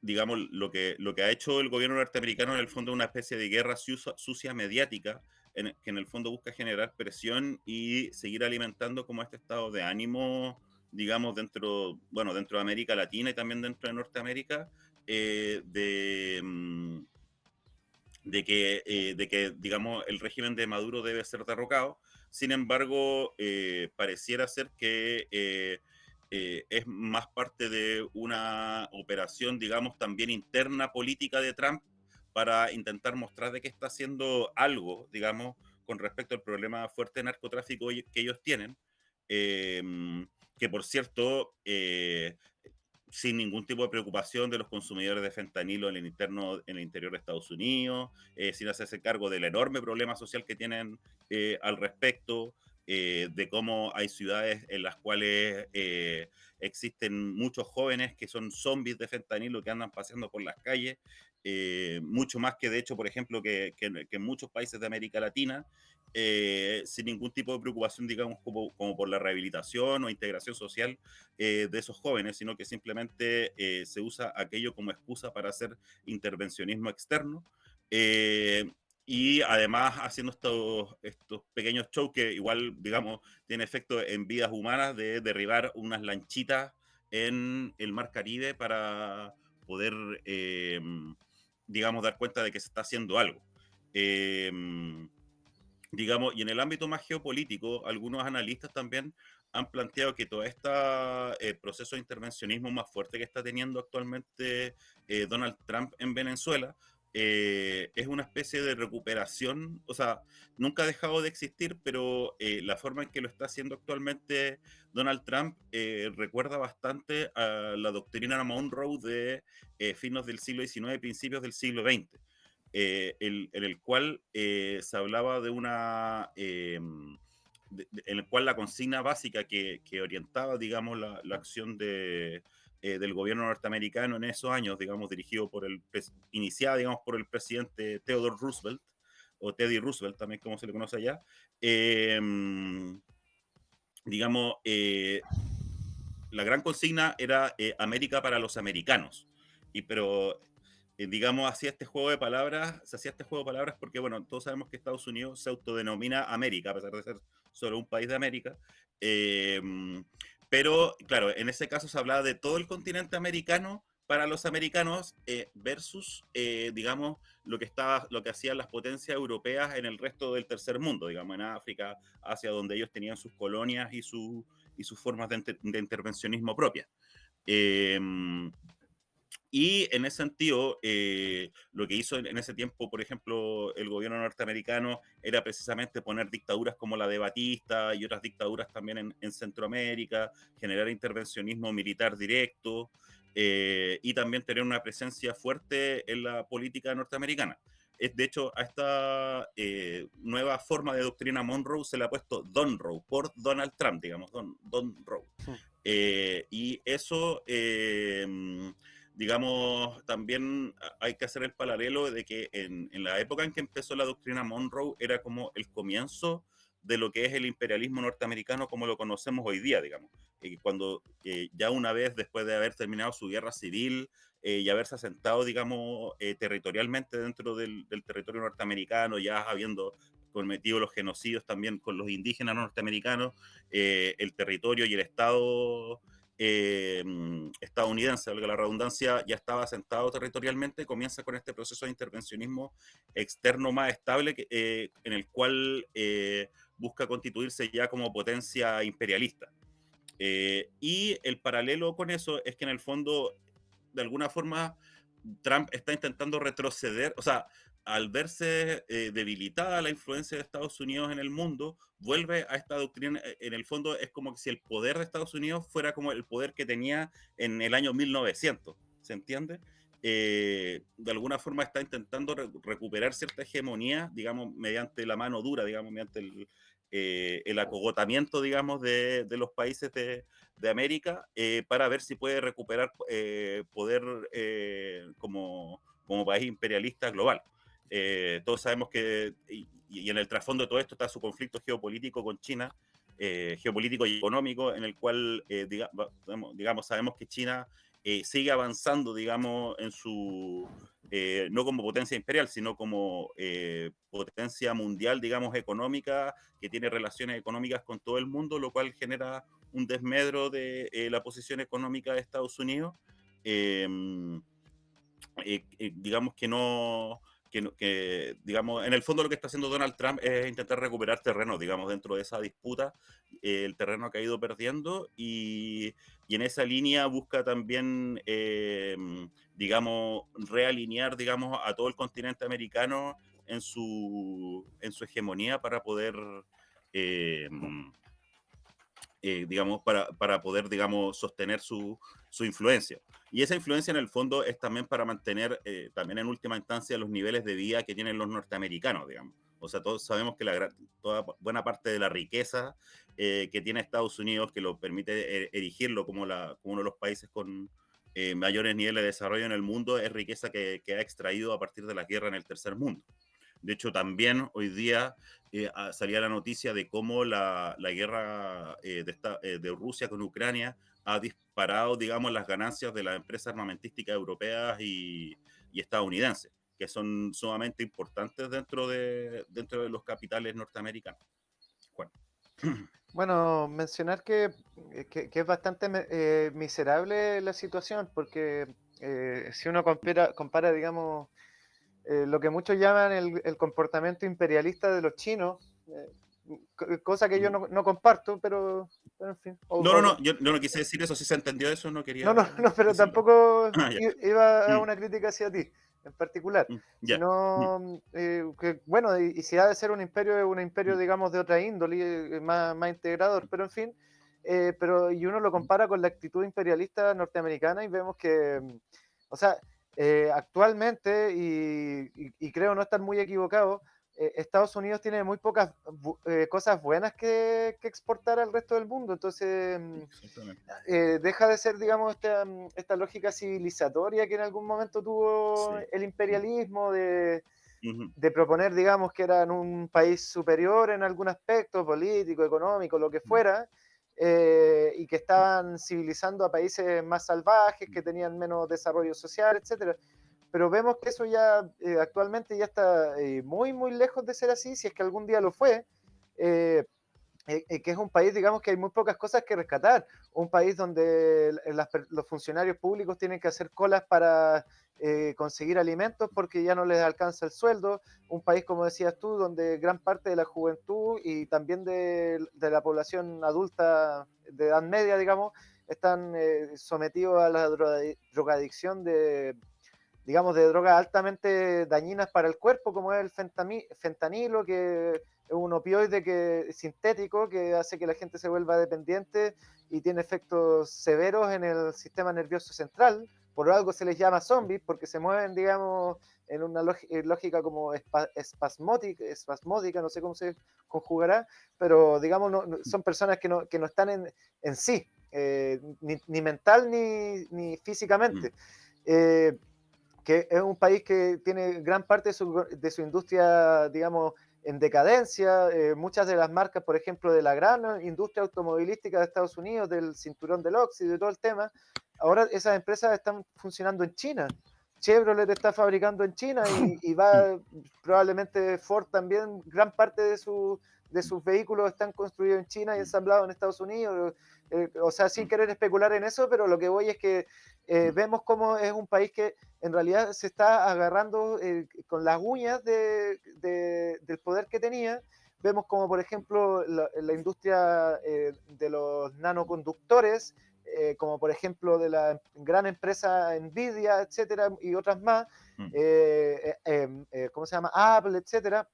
digamos, lo que ha hecho el gobierno norteamericano en el fondo es una especie de guerra sucia mediática, que en el fondo busca generar presión y seguir alimentando como este estado de ánimo, digamos, bueno, dentro de América Latina y también dentro de Norteamérica, eh, de, mm, de que, digamos, el régimen de Maduro debe ser derrocado. Sin embargo, pareciera ser que es más parte de una operación, digamos, también interna política de Trump, para intentar mostrar de que está haciendo algo, digamos, con respecto al problema fuerte de narcotráfico que ellos tienen. Eh, que por cierto, sin ningún tipo de preocupación de los consumidores de fentanilo en el interior de Estados Unidos, sin hacerse cargo del enorme problema social que tienen al respecto. de cómo hay ciudades en las cuales existen muchos jóvenes que son zombies de fentanilo que andan paseando por las calles, mucho más que de hecho, por ejemplo, que en muchos países de América Latina, sin ningún tipo de preocupación, digamos, como por la rehabilitación o integración social de esos jóvenes, sino que simplemente se usa aquello como excusa para hacer intervencionismo externo. Eh, y además haciendo estos pequeños shows que igual, digamos, tienen efecto en vidas humanas de derribar unas lanchitas en el Mar Caribe para poder, digamos, dar cuenta de que se está haciendo algo. Eh, digamos, y en el ámbito más geopolítico, algunos analistas también han planteado que todo este proceso de intervencionismo más fuerte que está teniendo actualmente Donald Trump en Venezuela es una especie de recuperación, o sea, nunca ha dejado de existir, pero la forma en que lo está haciendo actualmente Donald Trump recuerda bastante a la doctrina Monroe de fines del siglo XIX, principios del siglo XX, en el cual se hablaba de una... en el cual la consigna básica que orientaba, digamos, la acción del gobierno norteamericano en esos años, digamos, dirigido por iniciada, digamos, por el presidente Theodore Roosevelt, o Teddy Roosevelt también, como se le conoce allá, eh, digamos, la gran consigna era América para los americanos. Pero digamos, hacía este juego de palabras, se hacía este juego de palabras porque, bueno, todos sabemos que Estados Unidos se autodenomina América, a pesar de ser solo un país de América. Eh, pero, claro, en ese caso se hablaba de todo el continente americano para los americanos versus, digamos, lo que hacían las potencias europeas en el resto del tercer mundo, digamos, en África, hacia donde ellos tenían sus colonias y sus formas de intervencionismo propias. Eh, y en ese sentido, lo que hizo en ese tiempo, por ejemplo, el gobierno norteamericano era precisamente poner dictaduras como la de Batista y otras dictaduras también en Centroamérica, generar intervencionismo militar directo y también tener una presencia fuerte en la política norteamericana. De hecho, a esta nueva forma de doctrina Monroe se le ha puesto Don Roe, por Donald Trump, digamos, Don Roe. Y eso digamos, también hay que hacer el paralelo de que en la época en que empezó la doctrina Monroe era como el comienzo de lo que es el imperialismo norteamericano como lo conocemos hoy día, digamos. Cuando ya una vez después de haber terminado su guerra civil y haberse asentado, digamos, territorialmente dentro del territorio norteamericano, ya habiendo cometido los genocidios también con los indígenas norteamericanos, el territorio y el Estado estadounidense, valga la redundancia, ya estaba asentado territorialmente, comienza con este proceso de intervencionismo externo más estable en el cual busca constituirse ya como potencia imperialista. Y el paralelo con eso es que en el fondo, de alguna forma, Trump está intentando retroceder, o sea, al verse debilitada la influencia de Estados Unidos en el mundo, vuelve a esta doctrina, en el fondo es como si el poder de Estados Unidos fuera como el poder que tenía en el año 1900, ¿se entiende? De alguna forma está intentando recuperar cierta hegemonía, digamos, mediante la mano dura, digamos, mediante el acogotamiento, digamos, de los países de América para ver si puede recuperar poder como país imperialista global. Todos sabemos que, y en el trasfondo de todo esto está su conflicto geopolítico con China, geopolítico y económico, en el cual, digamos, sabemos que China sigue avanzando, digamos, en su, no como potencia imperial, sino como potencia mundial, digamos, económica, que tiene relaciones económicas con todo el mundo, lo cual genera un desmedro de la posición económica de Estados Unidos. Eh, digamos que no, digamos, en el fondo lo que está haciendo Donald Trump es intentar recuperar terreno, digamos, dentro de esa disputa, el terreno que ha ido perdiendo y en esa línea busca también, digamos, realinear, digamos, a todo el continente americano en su hegemonía para poder, eh, digamos, para poder, digamos, sostener su influencia. Y esa influencia en el fondo es también para mantener, también en última instancia, los niveles de vida que tienen los norteamericanos, digamos. O sea, todos sabemos que toda buena parte de la riqueza que tiene Estados Unidos, que lo permite erigirlo como uno de los países con mayores niveles de desarrollo en el mundo, es riqueza que ha extraído a partir de la guerra en el tercer mundo. De hecho, también hoy día salía la noticia de cómo la guerra de Rusia con Ucrania ha disparado, digamos, las ganancias de las empresas armamentísticas europeas y estadounidenses, que son sumamente importantes dentro de los capitales norteamericanos. Juan. Bueno, mencionar que es bastante miserable la situación, porque si uno compara, digamos, lo que muchos llaman el comportamiento imperialista de los chinos, cosa que yo no comparto, pero en fin. No, yo no quise decir eso, si se entendió eso, no No, no, quería no, pero decirlo. tampoco Ah, ya. iba a Mm, una crítica hacia ti en particular, ya. Mm, sino que, bueno, y si ha de ser es un imperio, mm, digamos, de otra índole, más integrador, pero en fin, y uno lo mm, compara con la actitud imperialista norteamericana y vemos que, o sea, actualmente, y creo no estar muy equivocado, Estados Unidos tiene muy pocas cosas buenas que exportar al resto del mundo, entonces exactamente. deja de ser, digamos, esta lógica civilizatoria que en algún momento tuvo Sí. el Mm, imperialismo ujú, de proponer, digamos, que eran un país superior en algún aspecto, político, económico, lo que mm, fuera, y que estaban civilizando a países más salvajes, que tenían menos desarrollo social, etcétera. Pero vemos que eso ya actualmente ya está muy, muy lejos de ser así, si es que algún día lo fue. Eh, que es un país, digamos, que hay muy pocas cosas que rescatar. Un país donde los funcionarios públicos tienen que hacer colas para conseguir alimentos porque ya no les alcanza el sueldo. Un país, como decías tú, donde gran parte de la juventud y también de la población adulta de edad media, digamos, están sometidos a la drogadicción digamos, de drogas altamente dañinas para el cuerpo, como es el fentanilo, que es un sintético que hace que la gente se vuelva dependiente y tiene efectos severos en el sistema nervioso central. Por algo se les llama zombies, porque se mueven, digamos, en una lógica como espasmódica, no sé cómo se conjugará, pero digamos, son personas que no están en sí, ni mental ni mm, físicamente. Eh, que es un país que tiene gran parte de su industria, digamos, en decadencia. Muchas de las marcas, por ejemplo, de la gran industria automovilística de Estados Unidos, del cinturón del óxido y de todo el tema, ahora esas empresas están funcionando en China. Chevrolet está fabricando en China y mm, va probablemente Ford también, gran parte de sus vehículos están construidos en China y mm, ensamblados en Estados Unidos. O sea, sin querer especular en eso, pero lo que voy es que mm, vemos cómo es un país que en realidad se está agarrando con las uñas del poder que tenía. Vemos como, por ejemplo, la industria de los nanoconductores, como por ejemplo de la gran empresa Nvidia, etcétera, y otras más, mm, ¿cómo se llama? Apple, etcétera,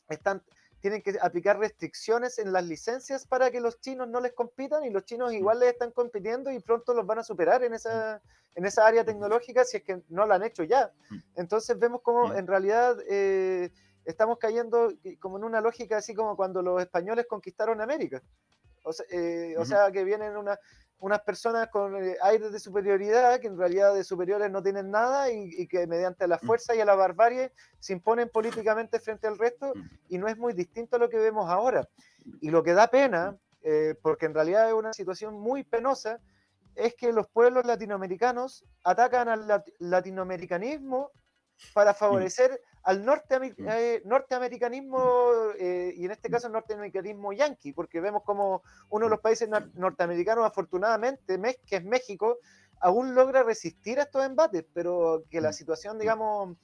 están, tienen que aplicar restricciones en las licencias para que los chinos no les compitan y los chinos mm, igual les están compitiendo y pronto los van a superar en esa área mm, tecnológica si es que no lo han hecho ya. mm, Entonces vemos como mm, en realidad estamos cayendo como en una lógica así como cuando los españoles conquistaron América. O ujú, sea que vienen unas personas con aires de superioridad que en realidad de superiores no tienen nada y que mediante la mm, fuerza y a la barbarie se imponen políticamente frente al resto mm, y no es muy distinto a lo que vemos ahora. Y lo que da mm, pena, porque en realidad es una situación muy penosa, es que los pueblos latinoamericanos atacan al latinoamericanismo para mm, favorecer al mm, mm, norteamericanismo, y en este caso el norteamericanismo yanqui, porque vemos como uno de mm, los países norteamericanos, afortunadamente, que es México, aún logra resistir a estos embates, pero que la mm, situación, mm, digamos,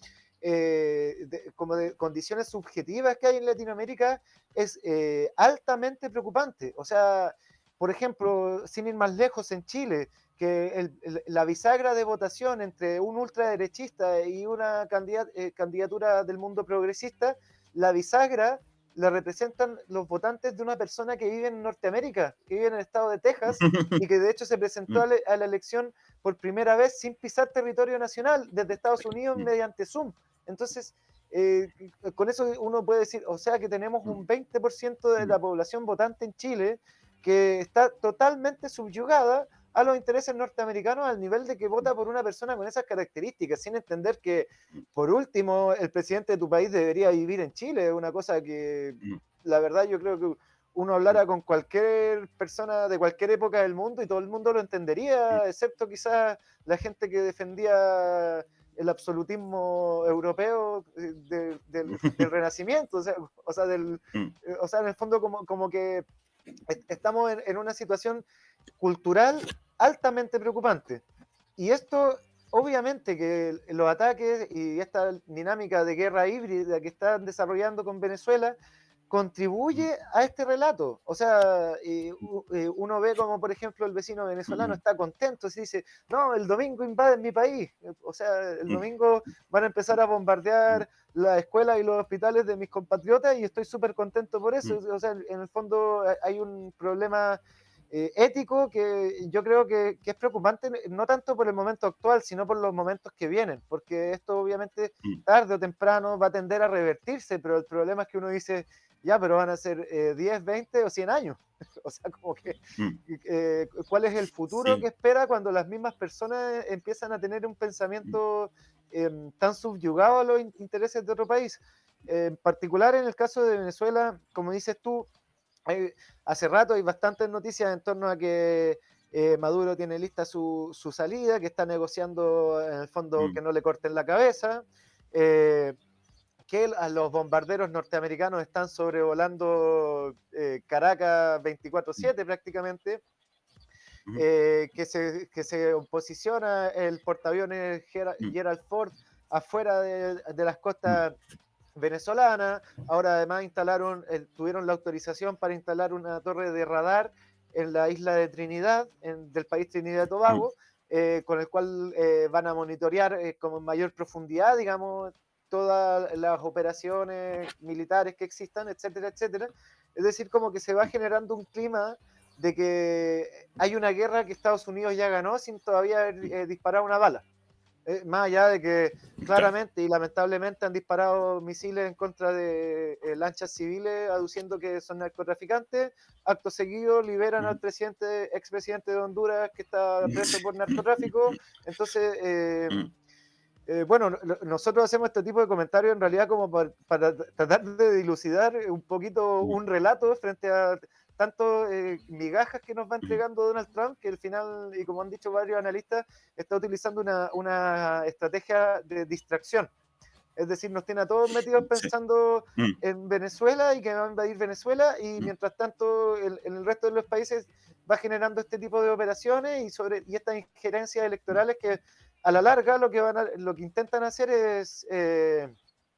como de condiciones subjetivas que hay en Latinoamérica es altamente preocupante. O sea, por ejemplo, sin ir más lejos, en Chile, que la bisagra de votación entre un ultraderechista y una candidatura del mundo progresista, la bisagra la representan los votantes de una persona que vive en Norteamérica, que vive en el estado de Texas y que de hecho se presentó mm, a la elección por primera vez sin pisar territorio nacional desde Estados Unidos mm, mediante Zoom. Entonces, con eso uno puede decir, o sea que tenemos un 20% de la población votante en Chile que está totalmente subyugada a los intereses norteamericanos al nivel de que vota por una persona con esas características, sin entender que, por último, el presidente de tu país debería vivir en Chile, una cosa que, la verdad, yo creo que uno hablara con cualquier persona de cualquier época del mundo y todo el mundo lo entendería, excepto quizás la gente que defendía el absolutismo europeo del Renacimiento, o sea, en el fondo como que estamos en una situación cultural altamente preocupante. Y esto, obviamente, que los ataques y esta dinámica de guerra híbrida que están desarrollando con Venezuela contribuye a este relato. O sea, uno ve como, por ejemplo, el vecino venezolano está contento, se dice, no, el domingo invaden mi país. O sea, el domingo van a empezar a bombardear las escuelas y los hospitales de mis compatriotas y estoy súper contento por eso. O sea, en el fondo hay un problema ético que yo creo que es preocupante, no tanto por el momento actual, sino por los momentos que vienen, porque esto obviamente tarde o temprano va a tender a revertirse, pero el problema es que uno dice, ya, pero van a ser 10, 20 o 100 años. O sea, como que, ¿cuál es el futuro que Sí. espera cuando las mismas personas empiezan a tener un pensamiento tan subyugado a los intereses de otro país? En particular en el caso de Venezuela, como dices tú, hace rato hay bastantes noticias en torno a que Maduro tiene lista su salida, que está negociando en el fondo que no le corten la cabeza, que a los bombarderos norteamericanos están sobrevolando Caracas 24/7 prácticamente, que se posiciona el portaaviones Gerald Ford afuera de las costas venezolana. Ahora además tuvieron la autorización para instalar una torre de radar en la isla de Trinidad, del país Trinidad y Tobago, con el cual van a monitorear con mayor profundidad, digamos, todas las operaciones militares que existan, etcétera, etcétera. Es decir, como que se va generando un clima de que hay una guerra que Estados Unidos ya ganó sin todavía haber disparado una bala. Más allá de que Claro. claramente y lamentablemente han disparado misiles en contra de lanchas civiles aduciendo que son narcotraficantes, acto seguido liberan al expresidente de Honduras que está preso por narcotráfico. Entonces, bueno, nosotros hacemos este tipo de comentarios en realidad como para tratar de dilucidar un poquito un relato frente a tanto migajas que nos va entregando Donald Trump, que al final, y como han dicho varios analistas, está utilizando una estrategia de distracción. Es decir, nos tiene a todos metidos Sí. pensando en Venezuela y que va a invadir Venezuela y mientras tanto en el resto de los países va generando este tipo de operaciones y estas injerencias electorales que a la larga lo que intentan hacer es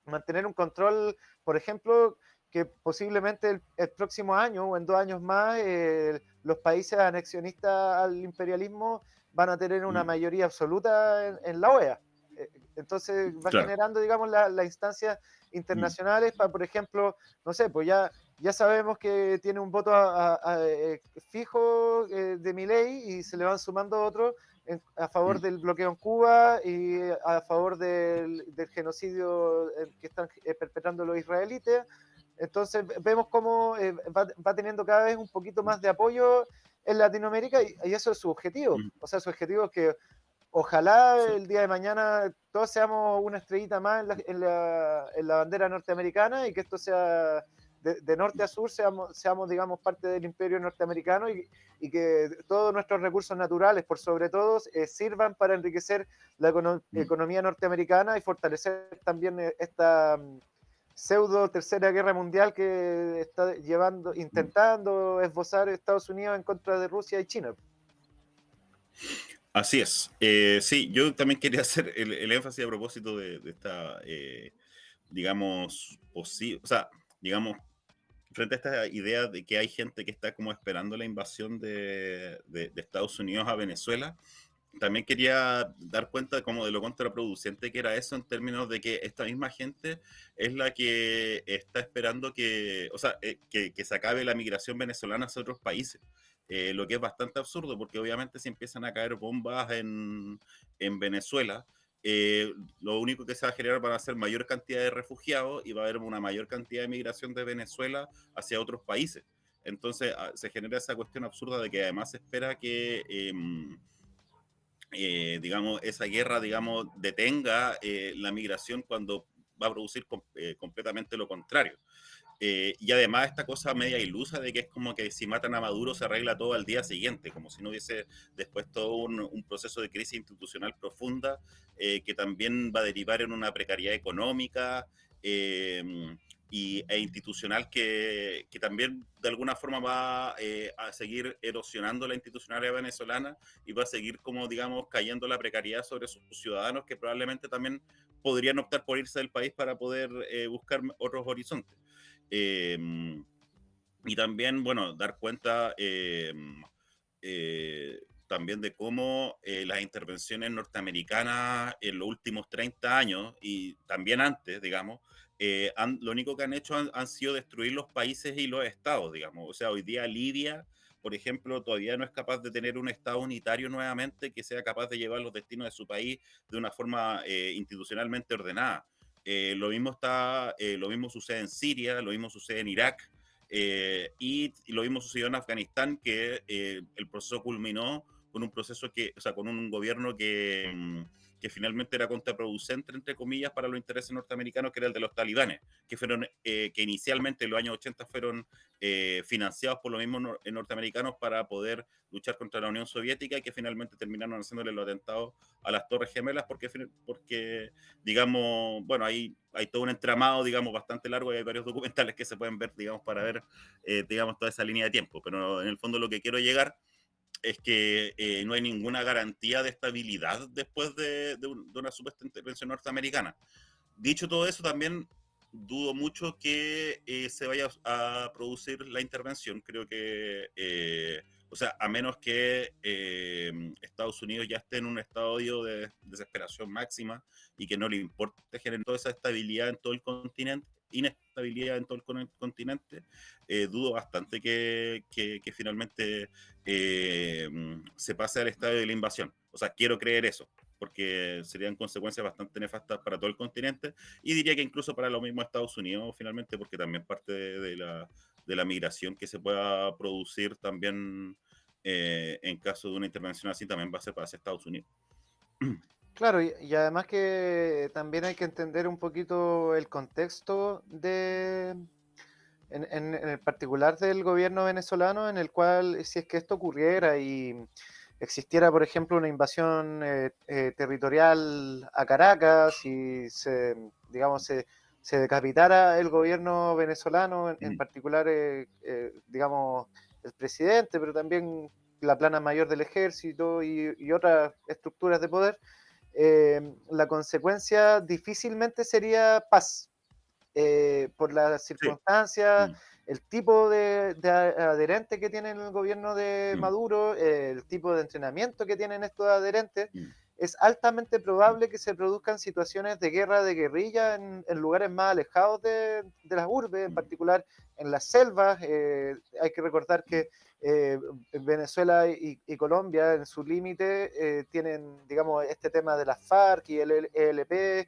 mantener un control, por ejemplo, que posiblemente el próximo año o en 2 años más los países anexionistas al imperialismo van a tener una mayoría absoluta en la OEA. Entonces va Claro. generando, digamos, las instancias internacionales para, por ejemplo, no sé, pues ya sabemos que tiene un voto fijo de Milei y se le van sumando otros a favor del bloqueo en Cuba y a favor del genocidio que están perpetrando los israelitas. Entonces vemos cómo va teniendo cada vez un poquito más de apoyo en Latinoamérica y eso es su objetivo. O sea, su objetivo es que ojalá Sí. el día de mañana todos seamos una estrellita más en la bandera norteamericana y que esto sea de norte a sur, seamos, digamos, parte del imperio norteamericano y que todos nuestros recursos naturales, por sobre todo, sirvan para enriquecer la economía norteamericana y fortalecer también esta pseudo tercera guerra mundial que está intentando esbozar Estados Unidos en contra de Rusia y China. Así es. Sí, yo también quería hacer el énfasis a propósito de esta, digamos, o sea, digamos, frente a esta idea de que hay gente que está como esperando la invasión de Estados Unidos a Venezuela, también quería dar cuenta como de lo contraproducente que era eso en términos de que esta misma gente es la que está esperando que, o sea, que se acabe la migración venezolana hacia otros países. Lo que es bastante absurdo porque obviamente si empiezan a caer bombas en Venezuela, lo único que se va a generar van a ser mayor cantidad de refugiados y va a haber una mayor cantidad de migración de Venezuela hacia otros países. Entonces se genera esa cuestión absurda de que además se espera que, digamos, esa guerra, digamos, detenga la migración cuando va a producir completamente lo contrario. Y además esta cosa media ilusa de que es como que si matan a Maduro se arregla todo al día siguiente, como si no hubiese después todo un proceso de crisis institucional profunda que también va a derivar en una precariedad económica e institucional que también de alguna forma va a seguir erosionando la institucionalidad venezolana y va a seguir como digamos cayendo la precariedad sobre sus ciudadanos que probablemente también podrían optar por irse del país para poder buscar otros horizontes. Eh, y también, bueno, dar cuenta también de cómo las intervenciones norteamericanas en los últimos 30 años y también antes, digamos, lo único que han hecho han sido destruir los países y los estados, digamos. O sea, hoy día Libia, por ejemplo, todavía no es capaz de tener un estado unitario nuevamente que sea capaz de llevar los destinos de su país de una forma institucionalmente ordenada. Lo mismo sucede en Siria, lo mismo sucede en Irak, y lo mismo sucedió en Afganistán, que el proceso culminó con un proceso o sea, con un gobierno que finalmente era contraproducente, entre comillas, para los intereses norteamericanos, que era el de los talibanes, que inicialmente en los años 80 fueron financiados por los mismos norteamericanos para poder luchar contra la Unión Soviética y que finalmente terminaron haciéndole los atentados a las Torres Gemelas porque digamos, bueno, hay todo un entramado, digamos, bastante largo y hay varios documentales que se pueden ver, digamos, para ver, digamos, toda esa línea de tiempo. Pero en el fondo lo que quiero llegar es que no hay ninguna garantía de estabilidad después de una supuesta intervención norteamericana. Dicho todo eso, también dudo mucho que se vaya a producir la intervención. Creo que, o sea, a menos que Estados Unidos ya esté en un estadio de desesperación máxima y que no le importe generar toda esa estabilidad en todo el continente, inestabilidad en todo el continente, dudo bastante que finalmente se pase al estadio de la invasión. O sea, quiero creer eso, porque serían consecuencias bastante nefastas para todo el continente y diría que incluso para lo mismo Estados Unidos finalmente, porque también parte de la migración que se pueda producir también en caso de una intervención así también va a ser para Estados Unidos. Claro, y además que también hay que entender un poquito el contexto en el particular del gobierno venezolano, en el cual si es que esto ocurriera y existiera, por ejemplo, una invasión territorial a Caracas y digamos, se decapitara el gobierno venezolano, en particular, digamos, el presidente, pero también la plana mayor del ejército y otras estructuras de poder, la consecuencia difícilmente sería paz, por las Sí. circunstancias, el tipo de adherente que tiene el gobierno de Maduro, el tipo de entrenamiento que tienen estos adherentes, es altamente probable que se produzcan situaciones de guerra, de guerrilla en lugares más alejados de las urbes, en particular en las selvas. Hay que recordar que Venezuela y Colombia en su límite tienen, digamos, este tema de las FARC y el ELP.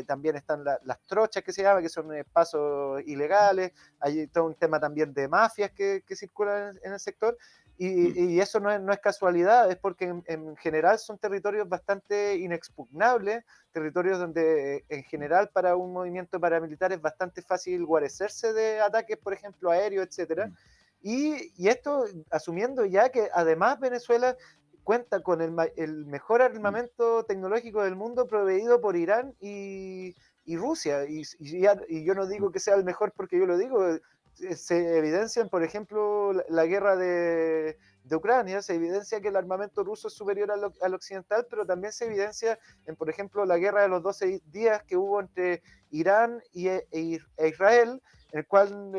También están las trochas que se llama, que son pasos ilegales. Hay todo un tema también de mafias que circulan en el sector. Y eso no es casualidad, es porque en general son territorios bastante inexpugnables, territorios donde en general para un movimiento paramilitar es bastante fácil guarecerse de ataques, por ejemplo, aéreos, etcétera. Y esto asumiendo ya que además Venezuela cuenta con el mejor armamento tecnológico del mundo proveído por Irán y Rusia. Y yo no digo que sea el mejor porque yo lo digo, se evidencian, por ejemplo, la guerra de Ucrania, se evidencia que el armamento ruso es superior al occidental, pero también se evidencia en, por ejemplo, la guerra de los 12 días que hubo entre Irán e Israel, en el cual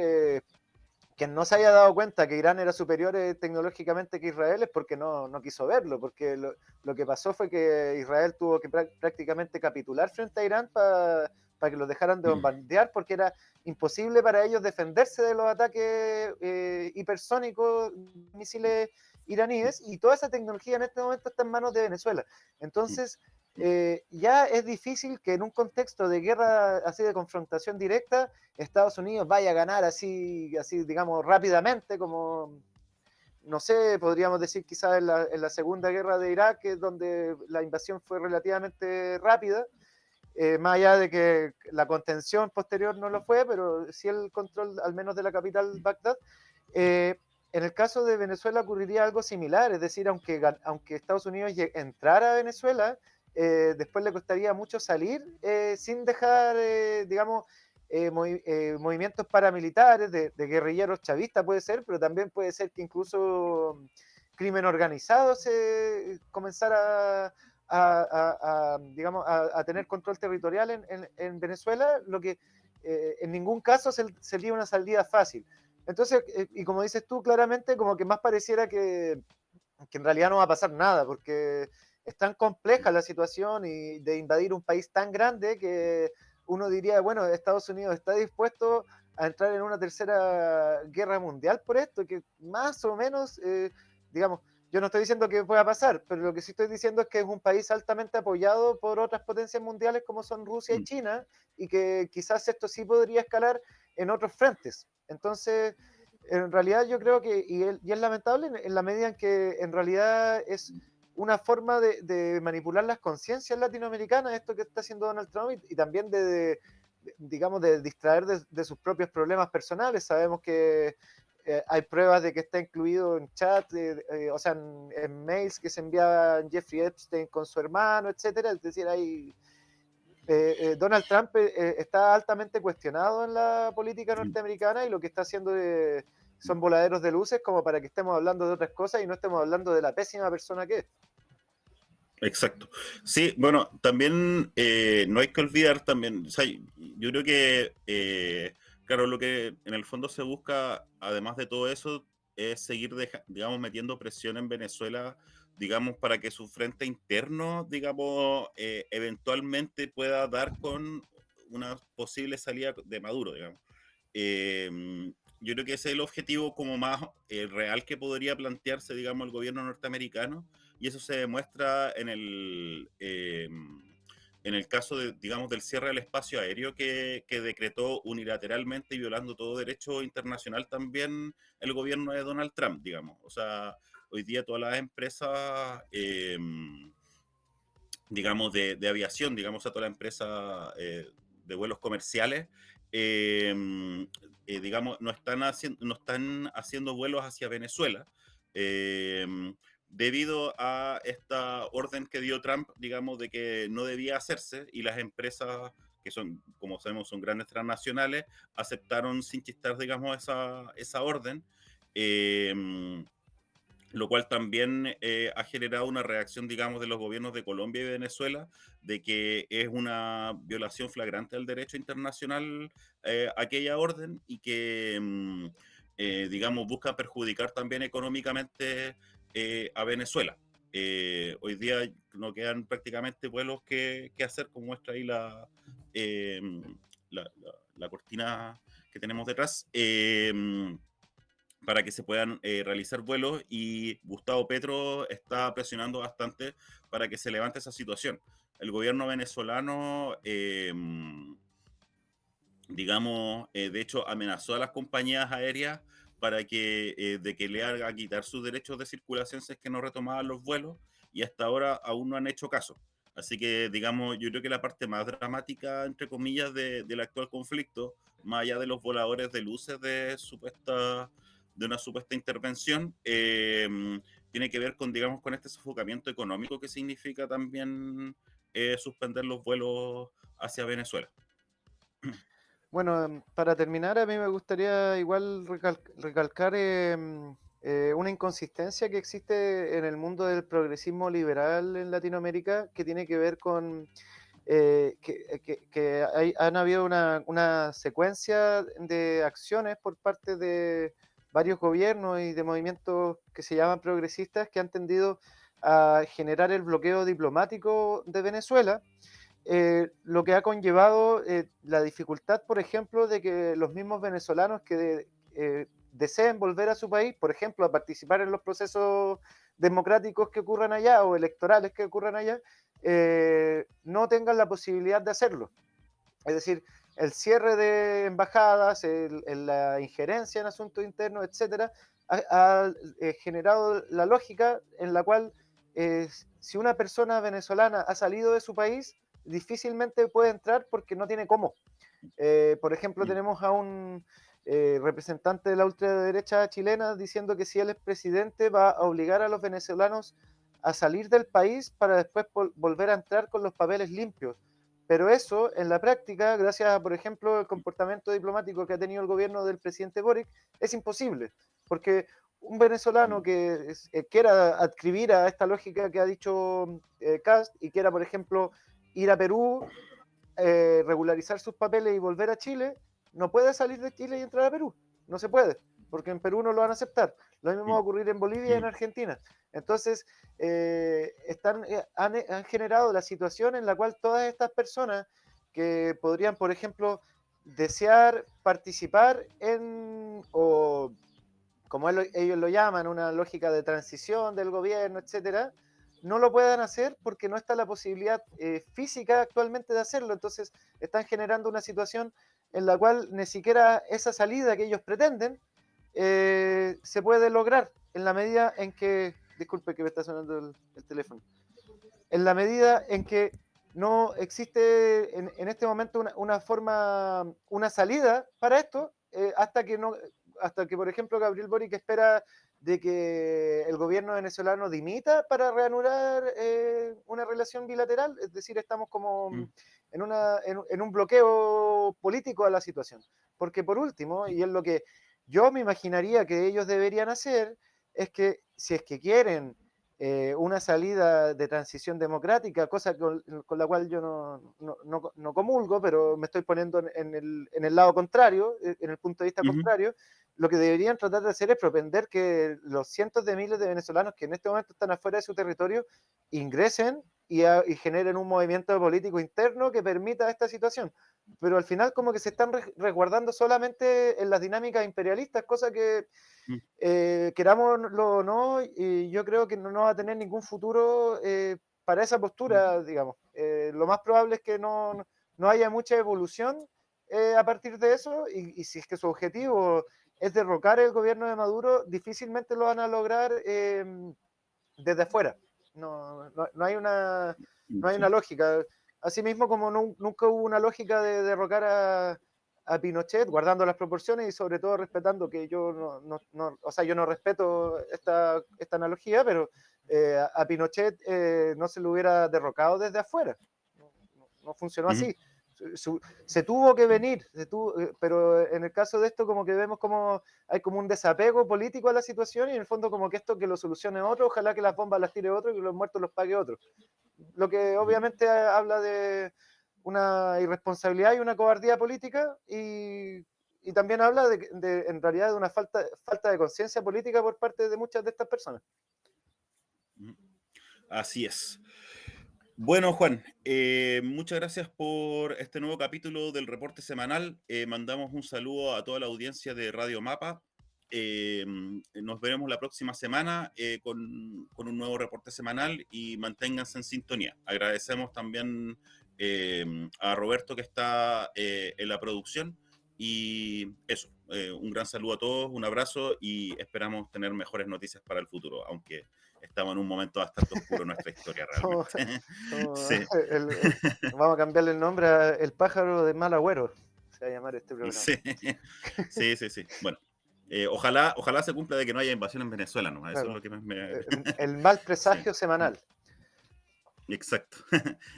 quien no se haya dado cuenta que Irán era superior tecnológicamente que Israel es porque no quiso verlo, porque lo que pasó fue que Israel tuvo que prácticamente capitular frente a Irán para que los dejaran de bombardear, porque era imposible para ellos defenderse de los ataques hipersónicos, misiles iraníes, y toda esa tecnología en este momento está en manos de Venezuela. Entonces, ya es difícil que en un contexto de guerra así de confrontación directa, Estados Unidos vaya a ganar así digamos, rápidamente, como, no sé, podríamos decir quizás en la Segunda Guerra de Irak, que es donde la invasión fue relativamente rápida, más allá de que la contención posterior no lo fue, pero sí el control al menos de la capital Bagdad. Eh, en el caso de Venezuela ocurriría algo similar, es decir, aunque Estados Unidos entrara a Venezuela, después le costaría mucho salir sin dejar, digamos, movimientos paramilitares de guerrilleros chavistas puede ser, pero también puede ser que incluso crimen organizado se comenzara digamos, a tener control territorial en Venezuela, lo que en ningún caso sería una salida fácil. Entonces, y como dices tú, claramente como que más pareciera que en realidad no va a pasar nada, porque es tan compleja la situación y de invadir un país tan grande que uno diría, bueno, Estados Unidos está dispuesto a entrar en una tercera guerra mundial por esto, que más o menos, digamos, yo no estoy diciendo que pueda pasar, pero lo que sí estoy diciendo es que es un país altamente apoyado por otras potencias mundiales como son Rusia y China, y que quizás esto sí podría escalar en otros frentes. Entonces, en realidad yo creo que, y es lamentable en la medida en que en realidad es una forma de manipular las conciencias latinoamericanas, esto que está haciendo Donald Trump, y también digamos, de distraer de sus propios problemas personales. Sabemos que hay pruebas de que está incluido en chat, o sea, en mails que se enviaban Jeffrey Epstein con su hermano, etcétera. Es decir, Donald Trump está altamente cuestionado en la política norteamericana y lo que está haciendo son voladeros de luces como para que estemos hablando de otras cosas y no estemos hablando de la pésima persona que es. Exacto. Sí, bueno, también no hay que olvidar también, o sea, yo creo que, claro, lo que en el fondo se busca, además de todo eso, es seguir, digamos, metiendo presión en Venezuela, digamos, para que su frente interno, digamos, eventualmente pueda dar con una posible salida de Maduro, digamos. Yo creo que ese es el objetivo como más real que podría plantearse, digamos, el gobierno norteamericano, y eso se demuestra en el caso, de, digamos, del cierre del espacio aéreo que decretó unilateralmente y violando todo derecho internacional también el gobierno de Donald Trump, digamos. O sea, hoy día todas las empresas, digamos, de aviación, digamos, a toda la empresa de vuelos comerciales, eh, digamos, no están haciendo vuelos hacia Venezuela, eh, debido a esta orden que dio Trump, digamos, de que no debía hacerse, y las empresas que son, como sabemos, son grandes transnacionales, aceptaron sin chistar, digamos, esa orden. Eh, lo cual también ha generado una reacción, digamos, de los gobiernos de Colombia y Venezuela, de que es una violación flagrante del derecho internacional aquella orden, y que, digamos, busca perjudicar también económicamente a Venezuela. Hoy día no quedan prácticamente vuelos que hacer, como muestra ahí eh, la cortina que tenemos detrás. Para que se puedan realizar vuelos, y Gustavo Petro está presionando bastante para que se levante esa situación. El gobierno venezolano, digamos, de hecho amenazó a las compañías aéreas para de que le haga quitar sus derechos de circulación si es que no retomaban los vuelos, y hasta ahora aún no han hecho caso. Así que, digamos, yo creo que la parte más dramática, entre comillas, del actual conflicto, más allá de los voladores de luces de una supuesta intervención, tiene que ver con, digamos, con este sofocamiento económico que significa también suspender los vuelos hacia Venezuela. Bueno, para terminar, a mí me gustaría igual recalcar una inconsistencia que existe en el mundo del progresismo liberal en Latinoamérica, que tiene que ver con que han habido una secuencia de acciones por parte de varios gobiernos y de movimientos que se llaman progresistas que han tendido a generar el bloqueo diplomático de Venezuela, lo que ha conllevado la dificultad, por ejemplo, de que los mismos venezolanos que deseen volver a su país, por ejemplo, a participar en los procesos democráticos que ocurran allá o electorales que ocurran allá, no tengan la posibilidad de hacerlo. Es decir, el cierre de embajadas, la injerencia en asuntos internos, etcétera, ha generado la lógica en la cual si una persona venezolana ha salido de su país, difícilmente puede entrar porque no tiene cómo. Por ejemplo, tenemos a un representante de la ultraderecha chilena diciendo que si él es presidente va a obligar a los venezolanos a salir del país para después volver a entrar con los papeles limpios. Pero eso, en la práctica, gracias a, por ejemplo, el comportamiento diplomático que ha tenido el gobierno del presidente Boric, es imposible. Porque un venezolano que quiera adscribir a esta lógica que ha dicho Kast y quiera, por ejemplo, ir a Perú, regularizar sus papeles y volver a Chile, no puede salir de Chile y entrar a Perú. No se puede, porque en Perú no lo van a aceptar. Lo mismo va a ocurrir en Bolivia y en Argentina. Entonces, han generado la situación en la cual todas estas personas que podrían, por ejemplo, desear participar en, o como ellos lo llaman, una lógica de transición del gobierno, etcétera, no lo puedan hacer porque no está la posibilidad física actualmente de hacerlo. Entonces, están generando una situación en la cual ni siquiera esa salida que ellos pretenden se puede lograr en la medida en que, disculpe que me está sonando el teléfono, en la medida en que no existe en este momento una forma, una salida para esto, hasta que, por ejemplo, Gabriel Boric espera de que el gobierno venezolano dimita para reanudar una relación bilateral, es decir, estamos como en un bloqueo político a la situación. Porque por último, y es lo que yo me imaginaría que ellos deberían hacer, es que si es que quieren una salida de transición democrática, cosa con la cual yo no comulgo, pero me estoy poniendo en el lado contrario, en el punto de vista contrario, lo que deberían tratar de hacer es propender que los cientos de miles de venezolanos que en este momento están afuera de su territorio ingresen y generen un movimiento político interno que permita esta situación. Pero al final como que se están resguardando solamente en las dinámicas imperialistas, cosa que querámoslo o no, y yo creo que no va a tener ningún futuro para esa postura, digamos. Lo más probable es que no haya mucha evolución a partir de eso, y si es que su objetivo es derrocar el gobierno de Maduro, difícilmente lo van a lograr desde afuera. No hay una lógica. Asimismo, como nunca hubo una lógica de derrocar a Pinochet, guardando las proporciones y sobre todo respetando que yo o sea, yo no respeto esta analogía, pero a Pinochet no se lo hubiera derrocado desde afuera. No funcionó así. Se tuvo que venir, pero en el caso de esto como que vemos como hay como un desapego político a la situación y en el fondo como que esto que lo solucione otro, ojalá que las bombas las tire otro y que los muertos los pague otro. Lo que obviamente habla de una irresponsabilidad y una cobardía política y también habla en realidad de una falta de conciencia política por parte de muchas de estas personas. Así es. Bueno, Juan, muchas gracias por este nuevo capítulo del reporte semanal. Mandamos un saludo a toda la audiencia de Radio Mapa. Nos veremos la próxima semana con un nuevo reporte semanal y manténganse en sintonía. Agradecemos también a Roberto que está en la producción y eso, un gran saludo a todos, un abrazo y esperamos tener mejores noticias para el futuro, aunque estamos en un momento bastante oscuro en nuestra historia realmente. Sí. Vamos a cambiarle el nombre a El pájaro de mal agüero, se va a llamar este programa. Sí. Bueno, ojalá se cumpla de que no haya invasión en Venezuela, ¿no? Eso claro. Es lo que me... El mal presagio semanal. Exacto.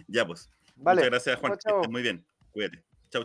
Ya pues. Vale. Muchas gracias, Juan. Chao. Que estés muy bien. Cuídate. Chau.